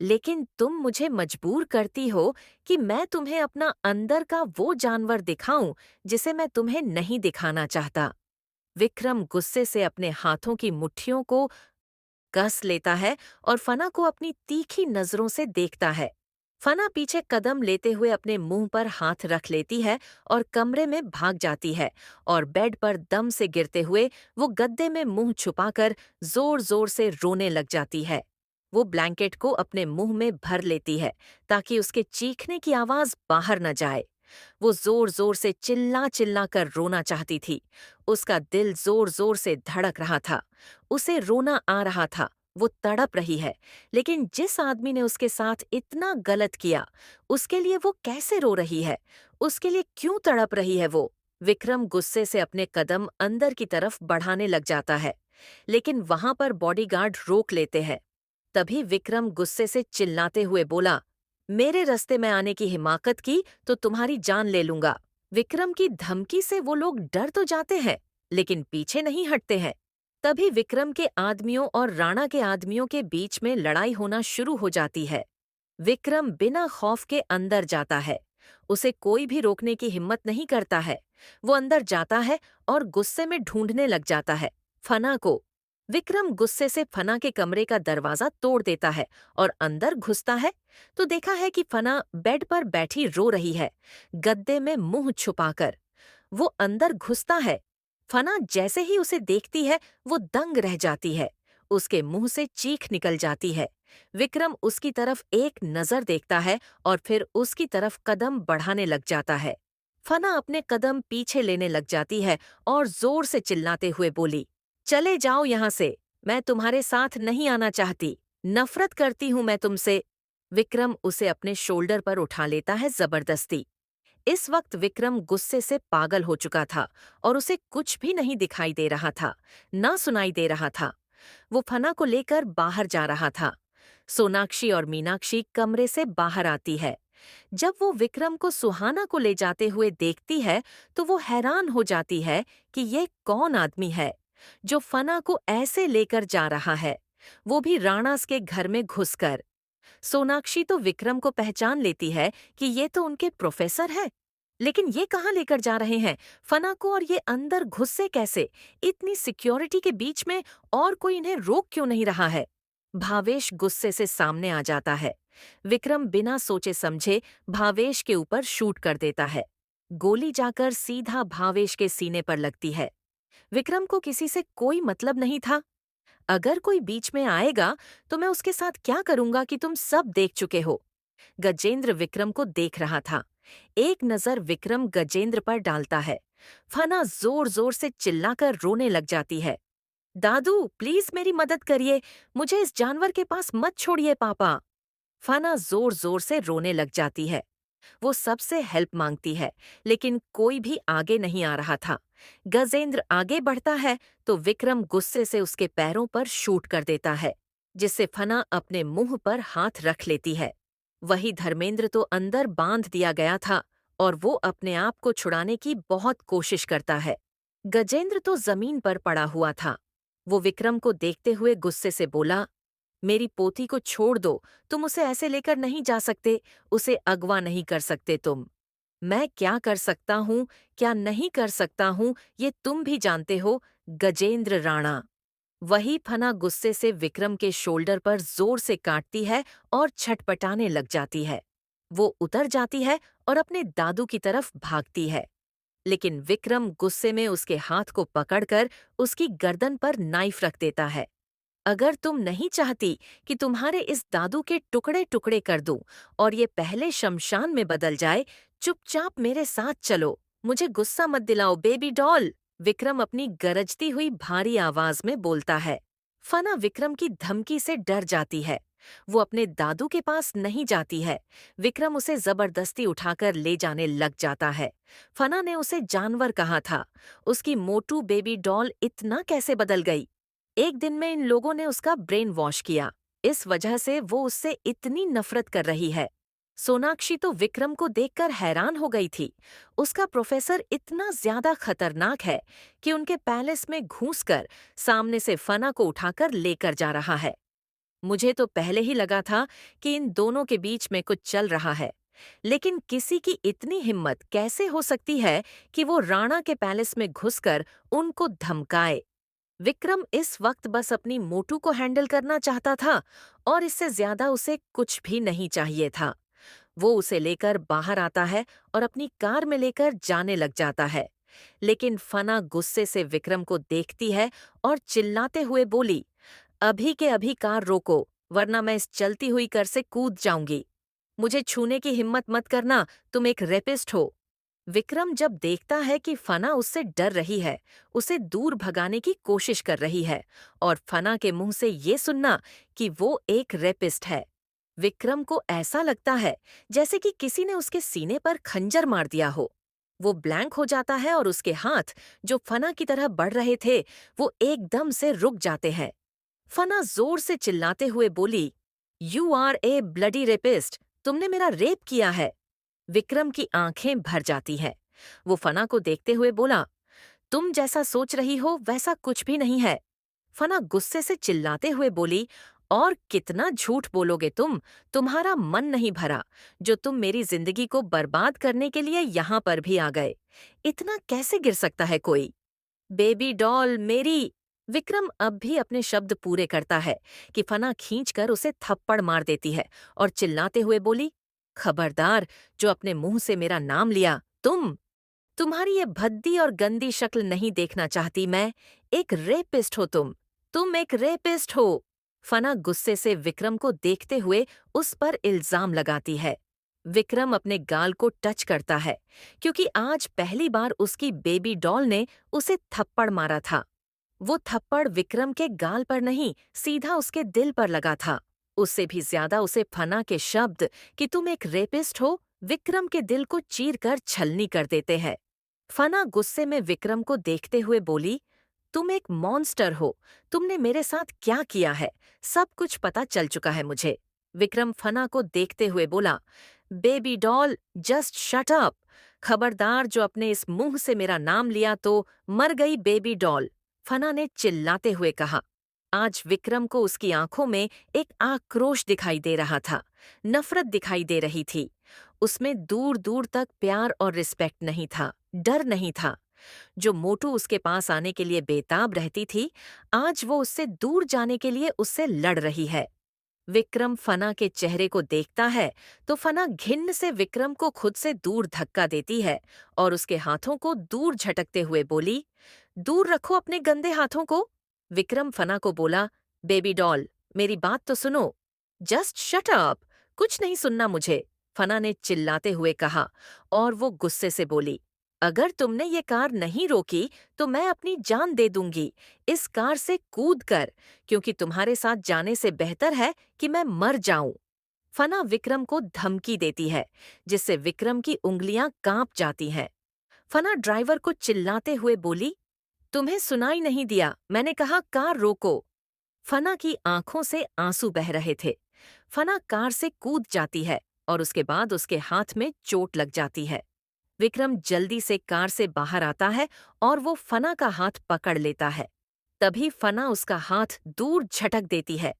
लेकिन तुम मुझे मजबूर करती हो कि मैं तुम्हें अपना अंदर का वो जानवर दिखाऊं जिसे मैं तुम्हें नहीं दिखाना चाहता। विक्रम गुस्से से अपने हाथों की मुट्ठियों को कस लेता है और फना को अपनी तीखी नजरों से देखता है। फना पीछे कदम लेते हुए अपने मुंह पर हाथ रख लेती है और कमरे में भाग जाती है और बेड पर दम से गिरते हुए वो गद्दे में मुंह छुपाकर जोर जोर से रोने लग जाती है। वो ब्लैंकेट को अपने मुंह में भर लेती है ताकि उसके चीखने की आवाज बाहर न जाए। वो जोर जोर से चिल्ला चिल्ला कर रोना चाहती थी। उसका दिल जोर जोर से धड़क रहा था। उसे रोना आ रहा था। वो तड़प रही है, लेकिन जिस आदमी ने उसके साथ इतना गलत किया, उसके लिए वो कैसे रो रही है? उसके लिए क्यों तड़प रही है वो? विक्रम गुस्से से अपने कदम अंदर की तरफ बढ़ाने लग जाता है, लेकिन वहां पर बॉडीगार्ड रोक लेते हैं। तभी विक्रम गुस्से से चिल्लाते हुए बोला, मेरे रास्ते में आने की हिमाकत की तो तुम्हारी जान ले लूंगा। विक्रम की धमकी से वो लोग डर तो जाते हैं, लेकिन पीछे नहीं हटते हैं। तभी विक्रम के आदमियों और राणा के आदमियों के बीच में लड़ाई होना शुरू हो जाती है। विक्रम बिना खौफ के अंदर जाता है। उसे कोई भी रोकने की हिम्मत नहीं करता है। वो अंदर जाता है और गुस्से में ढूंढने लग जाता है फना को। विक्रम गुस्से से फना के कमरे का दरवाजा तोड़ देता है और अंदर घुसता है तो देखा है कि फना बेड पर बैठी रो रही है, गद्दे में मुंह छुपाकर। वो अंदर घुसता है। फना जैसे ही उसे देखती है, वो दंग रह जाती है। उसके मुंह से चीख निकल जाती है। विक्रम उसकी तरफ एक नजर देखता है और फिर उसकी तरफ कदम बढ़ाने लग जाता है। फना अपने कदम पीछे लेने लग जाती है और जोर से चिल्लाते हुए बोली, चले जाओ यहाँ से। मैं तुम्हारे साथ नहीं आना चाहती। नफरत करती हूँ मैं तुमसे। विक्रम उसे अपने शोल्डर पर उठा लेता है जबरदस्ती। इस वक्त विक्रम गुस्से से पागल हो चुका था और उसे कुछ भी नहीं दिखाई दे रहा था, ना सुनाई दे रहा था। वो फना को लेकर बाहर जा रहा था। सोनाक्षी और मीनाक्षी कमरे से बाहर आती है। जब वो विक्रम को सुहाना को ले जाते हुए देखती है, तो वो हैरान हो जाती है कि ये कौन आदमी है जो फना को ऐसे लेकर जा रहा है, वो भी राणास के घर में घुसकर। सोनाक्षी तो विक्रम को पहचान लेती है कि ये तो उनके प्रोफेसर है, लेकिन ये कहाँ लेकर जा रहे हैं फना को, और ये अंदर घुसे कैसे इतनी सिक्योरिटी के बीच में, और कोई इन्हें रोक क्यों नहीं रहा है? भावेश गुस्से से सामने आ जाता है। विक्रम बिना सोचे समझे भावेश के ऊपर शूट कर देता है। गोली जाकर सीधा भावेश के सीने पर लगती है। विक्रम को किसी से कोई मतलब नहीं था। अगर कोई बीच में आएगा तो मैं उसके साथ क्या करूंगा कि तुम सब देख चुके हो। गजेंद्र विक्रम को देख रहा था। एक नजर विक्रम गजेंद्र पर डालता है। फना जोर जोर से चिल्लाकर रोने लग जाती है। दादू, प्लीज मेरी मदद करिए, मुझे इस जानवर के पास मत छोड़िए पापा। फना जोर जोर से रोने लग जाती है। वो सबसे हेल्प मांगती है, लेकिन कोई भी आगे नहीं आ रहा था। गजेंद्र आगे बढ़ता है तो विक्रम गुस्से से उसके पैरों पर शूट कर देता है, जिससे फना अपने मुंह पर हाथ रख लेती है। वही धर्मेंद्र तो अंदर बांध दिया गया था और वो अपने आप को छुड़ाने की बहुत कोशिश करता है। गजेंद्र तो जमीन पर पड़ा हुआ था। वो विक्रम को देखते हुए गुस्से से बोला, मेरी पोती को छोड़ दो, तुम उसे ऐसे लेकर नहीं जा सकते, उसे अगवा नहीं कर सकते तुम। मैं क्या कर सकता हूँ, क्या नहीं कर सकता हूँ, ये तुम भी जानते हो, गजेंद्र राणा। वही फना गुस्से से विक्रम के शोल्डर पर जोर से काटती है और छटपटाने लग जाती है। वो उतर जाती है और अपने दादू की तरफ भागती है, लेकिन विक्रम गुस्से में उसके हाथ को पकड़कर उसकी गर्दन पर नाइफ रख देता है। अगर तुम नहीं चाहती कि तुम्हारे इस दादू के टुकड़े टुकड़े कर दूं और ये पहले शमशान में बदल जाए, चुपचाप मेरे साथ चलो। मुझे गुस्सा मत दिलाओ बेबी डॉल, विक्रम अपनी गरजती हुई भारी आवाज में बोलता है। फना विक्रम की धमकी से डर जाती है। वो अपने दादू के पास नहीं जाती है। विक्रम उसे जबरदस्ती उठाकर ले जाने लग जाता है। फना ने उसे जानवर कहा था। उसकी मोटू बेबी डॉल इतना कैसे बदल गई? एक दिन में इन लोगों ने उसका ब्रेन वॉश किया। इस वजह से वो उससे इतनी नफरत कर रही है। सोनाक्षी तो विक्रम को देखकर हैरान हो गई थी। उसका प्रोफेसर इतना ज्यादा खतरनाक है कि उनके पैलेस में घुसकर सामने से फना को उठाकर लेकर जा रहा है। मुझे तो पहले ही लगा था कि इन दोनों के बीच में कुछ चल रहा है, लेकिन किसी की इतनी हिम्मत कैसे हो सकती है कि वो राणा के पैलेस में घुसकर उनको धमकाए। विक्रम इस वक्त बस अपनी मोटू को हैंडल करना चाहता था और इससे ज्यादा उसे कुछ भी नहीं चाहिए था। वो उसे लेकर बाहर आता है और अपनी कार में लेकर जाने लग जाता है, लेकिन फना गुस्से से विक्रम को देखती है और चिल्लाते हुए बोली, अभी के अभी कार रोको, वरना मैं इस चलती हुई कार से कूद जाऊंगी। मुझे छूने की हिम्मत मत करना, तुम एक रेपिस्ट हो। विक्रम जब देखता है कि फना उससे डर रही है, उसे दूर भगाने की कोशिश कर रही है, और फना के मुंह से ये सुनना कि वो एक रेपिस्ट है, विक्रम को ऐसा लगता है जैसे कि किसी ने उसके सीने पर खंजर मार दिया हो। वो ब्लैंक हो जाता है और उसके हाथ, जो फना की तरह बढ़ रहे थे, वो एकदम से रुक जाते हैं। फना जोर से चिल्लाते हुए बोली, "you are a bloody rapist, तुमने मेरा रेप किया है।" विक्रम की आंखें भर जाती हैं। वो फना को देखते हुए बोला, तुम जैसा सोच रही हो वैसा कुछ भी नहीं है। फना गुस्से से चिल्लाते हुए बोली, और कितना झूठ बोलोगे तुम, तुम्हारा मन नहीं भरा, जो तुम मेरी जिंदगी को बर्बाद करने के लिए यहाँ पर भी आ गए। इतना कैसे गिर सकता है कोई? बेबी डॉल मेरी। विक्रम अब भी अपने शब्द पूरे करता है कि फना खींचकर उसे थप्पड़ मार देती है और चिल्लाते हुए बोली, खबरदार, जो अपने मुंह से मेरा नाम लिया, तुम्हारी ये भद्दी और गंदी शक्ल नहीं देखना चाहती मैं। एक रेपिस्ट हो तुम एक रेपिस्ट हो। फना गुस्से से विक्रम को देखते हुए उस पर इल्जाम लगाती है। विक्रम अपने गाल को टच करता है, क्योंकि आज पहली बार उसकी बेबी डॉल ने उसे थप्पड़ मारा था। वो थप्पड़ विक्रम के गाल पर नहीं, सीधा उसके दिल पर लगा था। उससे भी ज्यादा उसे फना के शब्द कि तुम एक रेपिस्ट हो, विक्रम के दिल को चीरकर छलनी कर देते हैं। फना गुस्से में विक्रम को देखते हुए बोली, तुम एक मॉन्स्टर हो, तुमने मेरे साथ क्या किया है, सब कुछ पता चल चुका है मुझे। विक्रम फना को देखते हुए बोला, baby doll, just shut up. खबरदार, जो अपने इस मुंह से मेरा नाम लिया तो मर गई बेबी डॉल, फना ने चिल्लाते हुए कहा। आज विक्रम को उसकी आंखों में एक आक्रोश दिखाई दे रहा था, नफरत दिखाई दे रही थी। उसमें दूर दूर तक प्यार और रिस्पेक्ट नहीं था, डर नहीं था। जो मोटू उसके पास आने के लिए बेताब रहती थी, आज वो उससे दूर जाने के लिए उससे लड़ रही है। विक्रम फना के चेहरे को देखता है तो फना घिन्न से विक्रम को खुद से दूर धक्का देती है और उसके हाथों को दूर झटकते हुए बोली, दूर रखो अपने गंदे हाथों को। विक्रम फना को बोला, बेबी डॉल, मेरी बात तो सुनो। जस्ट शट अप, कुछ नहीं सुनना मुझे, फना ने चिल्लाते हुए कहा, और वो गुस्से से बोली, अगर तुमने ये कार नहीं रोकी तो मैं अपनी जान दे दूंगी, इस कार से कूद कर, क्योंकि तुम्हारे साथ जाने से बेहतर है कि मैं मर जाऊं। फना विक्रम को धमकी देती है, जिससे विक्रम की उंगलियां कांप जाती हैं। फना ड्राइवर को चिल्लाते हुए बोली, तुम्हें सुनाई नहीं दिया, मैंने कहा कार रोको। फना की आंखों से आंसू बह रहे थे। फना कार से कूद जाती है और उसके बाद उसके हाथ में चोट लग जाती है। विक्रम जल्दी से कार से बाहर आता है और वो फना का हाथ पकड़ लेता है। तभी फना उसका हाथ दूर झटक देती है।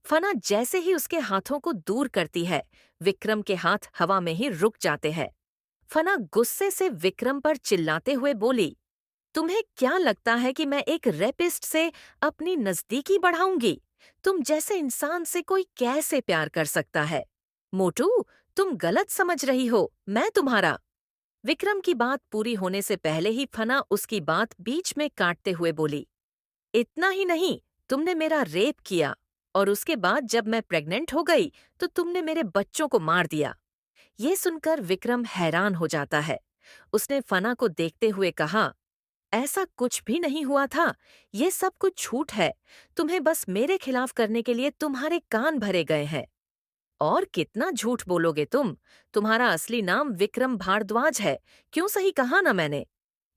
फना जैसे ही उसके हाथों को दूर करती है, विक्रम के हाथ हवा में ही रुक जाते हैं। फना गुस्से से विक्रम पर चिल्लाते हुए बोली, तुम्हें क्या लगता है कि मैं एक रेपिस्ट से अपनी नजदीकी बढ़ाऊंगी? तुम जैसे इंसान से कोई कैसे प्यार कर सकता है? मोटू, तुम गलत समझ रही हो, मैं तुम्हारा। विक्रम की बात पूरी होने से पहले ही फना उसकी बात बीच में काटते हुए बोली, इतना ही नहीं, तुमने मेरा रेप किया और उसके बाद जब मैं प्रेग्नेंट हो गई तो तुमने मेरे बच्चों को मार दिया। ये सुनकर विक्रम हैरान हो जाता है। उसने फना को देखते हुए कहा, ऐसा कुछ भी नहीं हुआ था, ये सब कुछ झूठ है। तुम्हें बस मेरे खिलाफ करने के लिए तुम्हारे कान भरे गए हैं। और कितना झूठ बोलोगे तुम? तुम्हारा असली नाम विक्रम भारद्वाज है, क्यों सही कहा ना मैंने?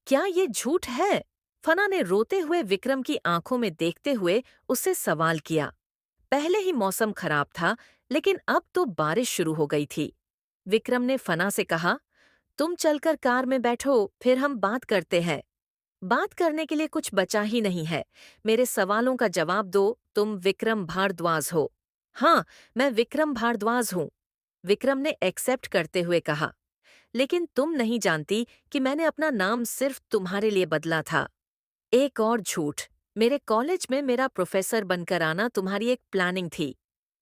क्या ये झूठ है? फना ने रोते हुए विक्रम की आंखों में देखते हुए उससे सवाल किया। पहले ही मौसम खराब था, लेकिन अब तो बारिश शुरू हो गई थी। विक्रम ने फना से कहा, तुम चलकर कार में बैठो, फिर हम बात करते हैं। बात करने के लिए कुछ बचा ही नहीं है। मेरे सवालों का जवाब दो, तुम विक्रम भारद्वाज हो? हाँ, मैं विक्रम भारद्वाज हूँ, विक्रम ने एक्सेप्ट करते हुए कहा। लेकिन तुम नहीं जानती कि मैंने अपना नाम सिर्फ तुम्हारे लिए बदला था। एक और झूठ, मेरे कॉलेज में मेरा प्रोफेसर बनकर आना तुम्हारी एक प्लानिंग थी।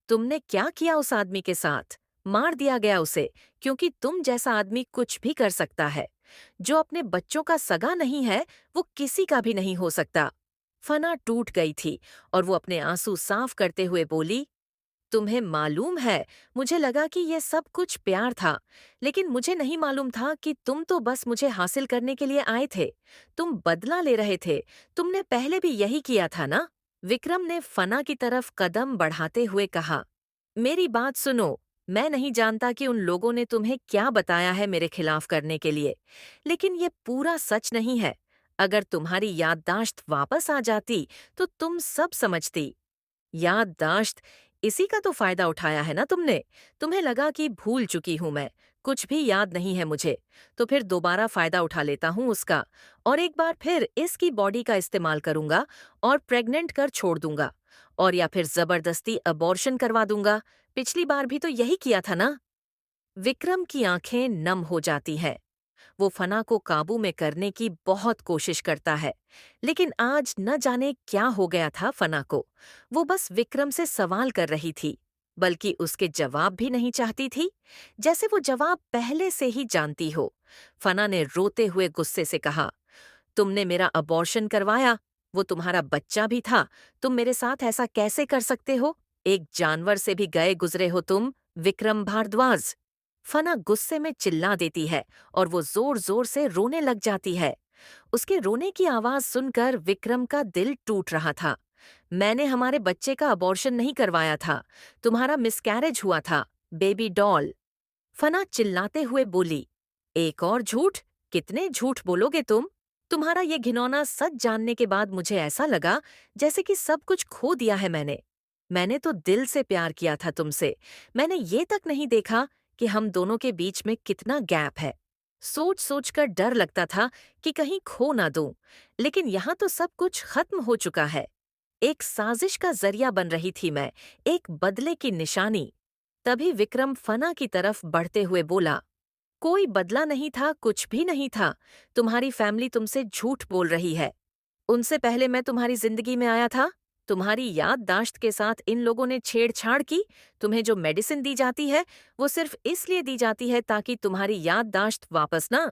तुमने क्या किया उस आदमी के साथ? मार दिया गया उसे, क्योंकि तुम जैसा आदमी कुछ भी कर सकता है। जो अपने बच्चों का सगा नहीं है, वो किसी का भी नहीं हो सकता। फना टूट गई थी और वो अपने आंसू साफ करते हुए बोली, तुम्हें मालूम है, मुझे लगा कि ये सब कुछ प्यार था, लेकिन मुझे नहीं मालूम था कि तुम तो बस मुझे हासिल करने के लिए आए थे। तुम बदला ले रहे थे। तुमने पहले भी यही किया था ना? विक्रम ने फना की तरफ कदम बढ़ाते हुए कहा, मेरी बात सुनो। मैं नहीं जानता कि उन लोगों ने तुम्हें क्या बताया है मेरे खिलाफ करने के लिए, लेकिन ये पूरा सच नहीं है। अगर तुम्हारी याददाश्त वापस आ जाती, तो तुम सब समझती। याददाश्त? इसी का तो फायदा उठाया है ना तुमने। तुम्हें लगा कि भूल चुकी हूं मैं, कुछ भी याद नहीं है मुझे। तो फिर दोबारा फायदा उठा लेता हूं उसका, और एक बार फिर इसकी बॉडी का इस्तेमाल करूंगा और प्रेग्नेंट कर छोड़ दूंगा, और या फिर जबरदस्ती अबॉर्शन करवा दूंगा। पिछली बार भी तो यही किया था ना? विक्रम की आंखें नम हो जाती हैं। वो फना को काबू में करने की बहुत कोशिश करता है, लेकिन आज न जाने क्या हो गया था फना को। वो बस विक्रम से सवाल कर रही थी, बल्कि उसके जवाब भी नहीं चाहती थी, जैसे वो जवाब पहले से ही जानती हो। फना ने रोते हुए गुस्से से कहा, तुमने मेरा अबॉर्शन करवाया, वो तुम्हारा बच्चा भी था। तुम मेरे साथ ऐसा कैसे कर सकते हो? एक जानवर से भी गए गुजरे हो तुम, विक्रम भारद्वाज। फना गुस्से में चिल्ला देती है और वो जोर जोर से रोने लग जाती है। उसके रोने की आवाज सुनकर विक्रम का दिल टूट रहा था। मैंने हमारे बच्चे का अबॉर्शन नहीं करवाया था, तुम्हारा मिसकैरेज हुआ था, बेबी डॉल। फना चिल्लाते हुए बोली, एक और झूठ? कितने झूठ बोलोगे तुम? तुम्हारा ये घिनौना सच जानने के बाद मुझे ऐसा लगा जैसे कि सब कुछ खो दिया है मैंने। मैंने तो दिल से प्यार किया था तुमसे। मैंने ये तक नहीं देखा कि हम दोनों के बीच में कितना गैप है। सोच सोच कर डर लगता था कि कहीं खो ना दूं, लेकिन यहाँ तो सब कुछ खत्म हो चुका है। एक साजिश का जरिया बन रही थी मैं, एक बदले की निशानी। तभी विक्रम फना की तरफ बढ़ते हुए बोला, कोई बदला नहीं था, कुछ भी नहीं था। तुम्हारी फैमिली तुमसे झूठ बोल रही है। उनसे पहले मैं तुम्हारी जिंदगी में आया था। तुम्हारी याददाश्त के साथ इन लोगों ने छेड़छाड़ की। तुम्हें जो मेडिसिन दी जाती है, वो सिर्फ इसलिए दी जाती है ताकि तुम्हारी याददाश्त वापस ना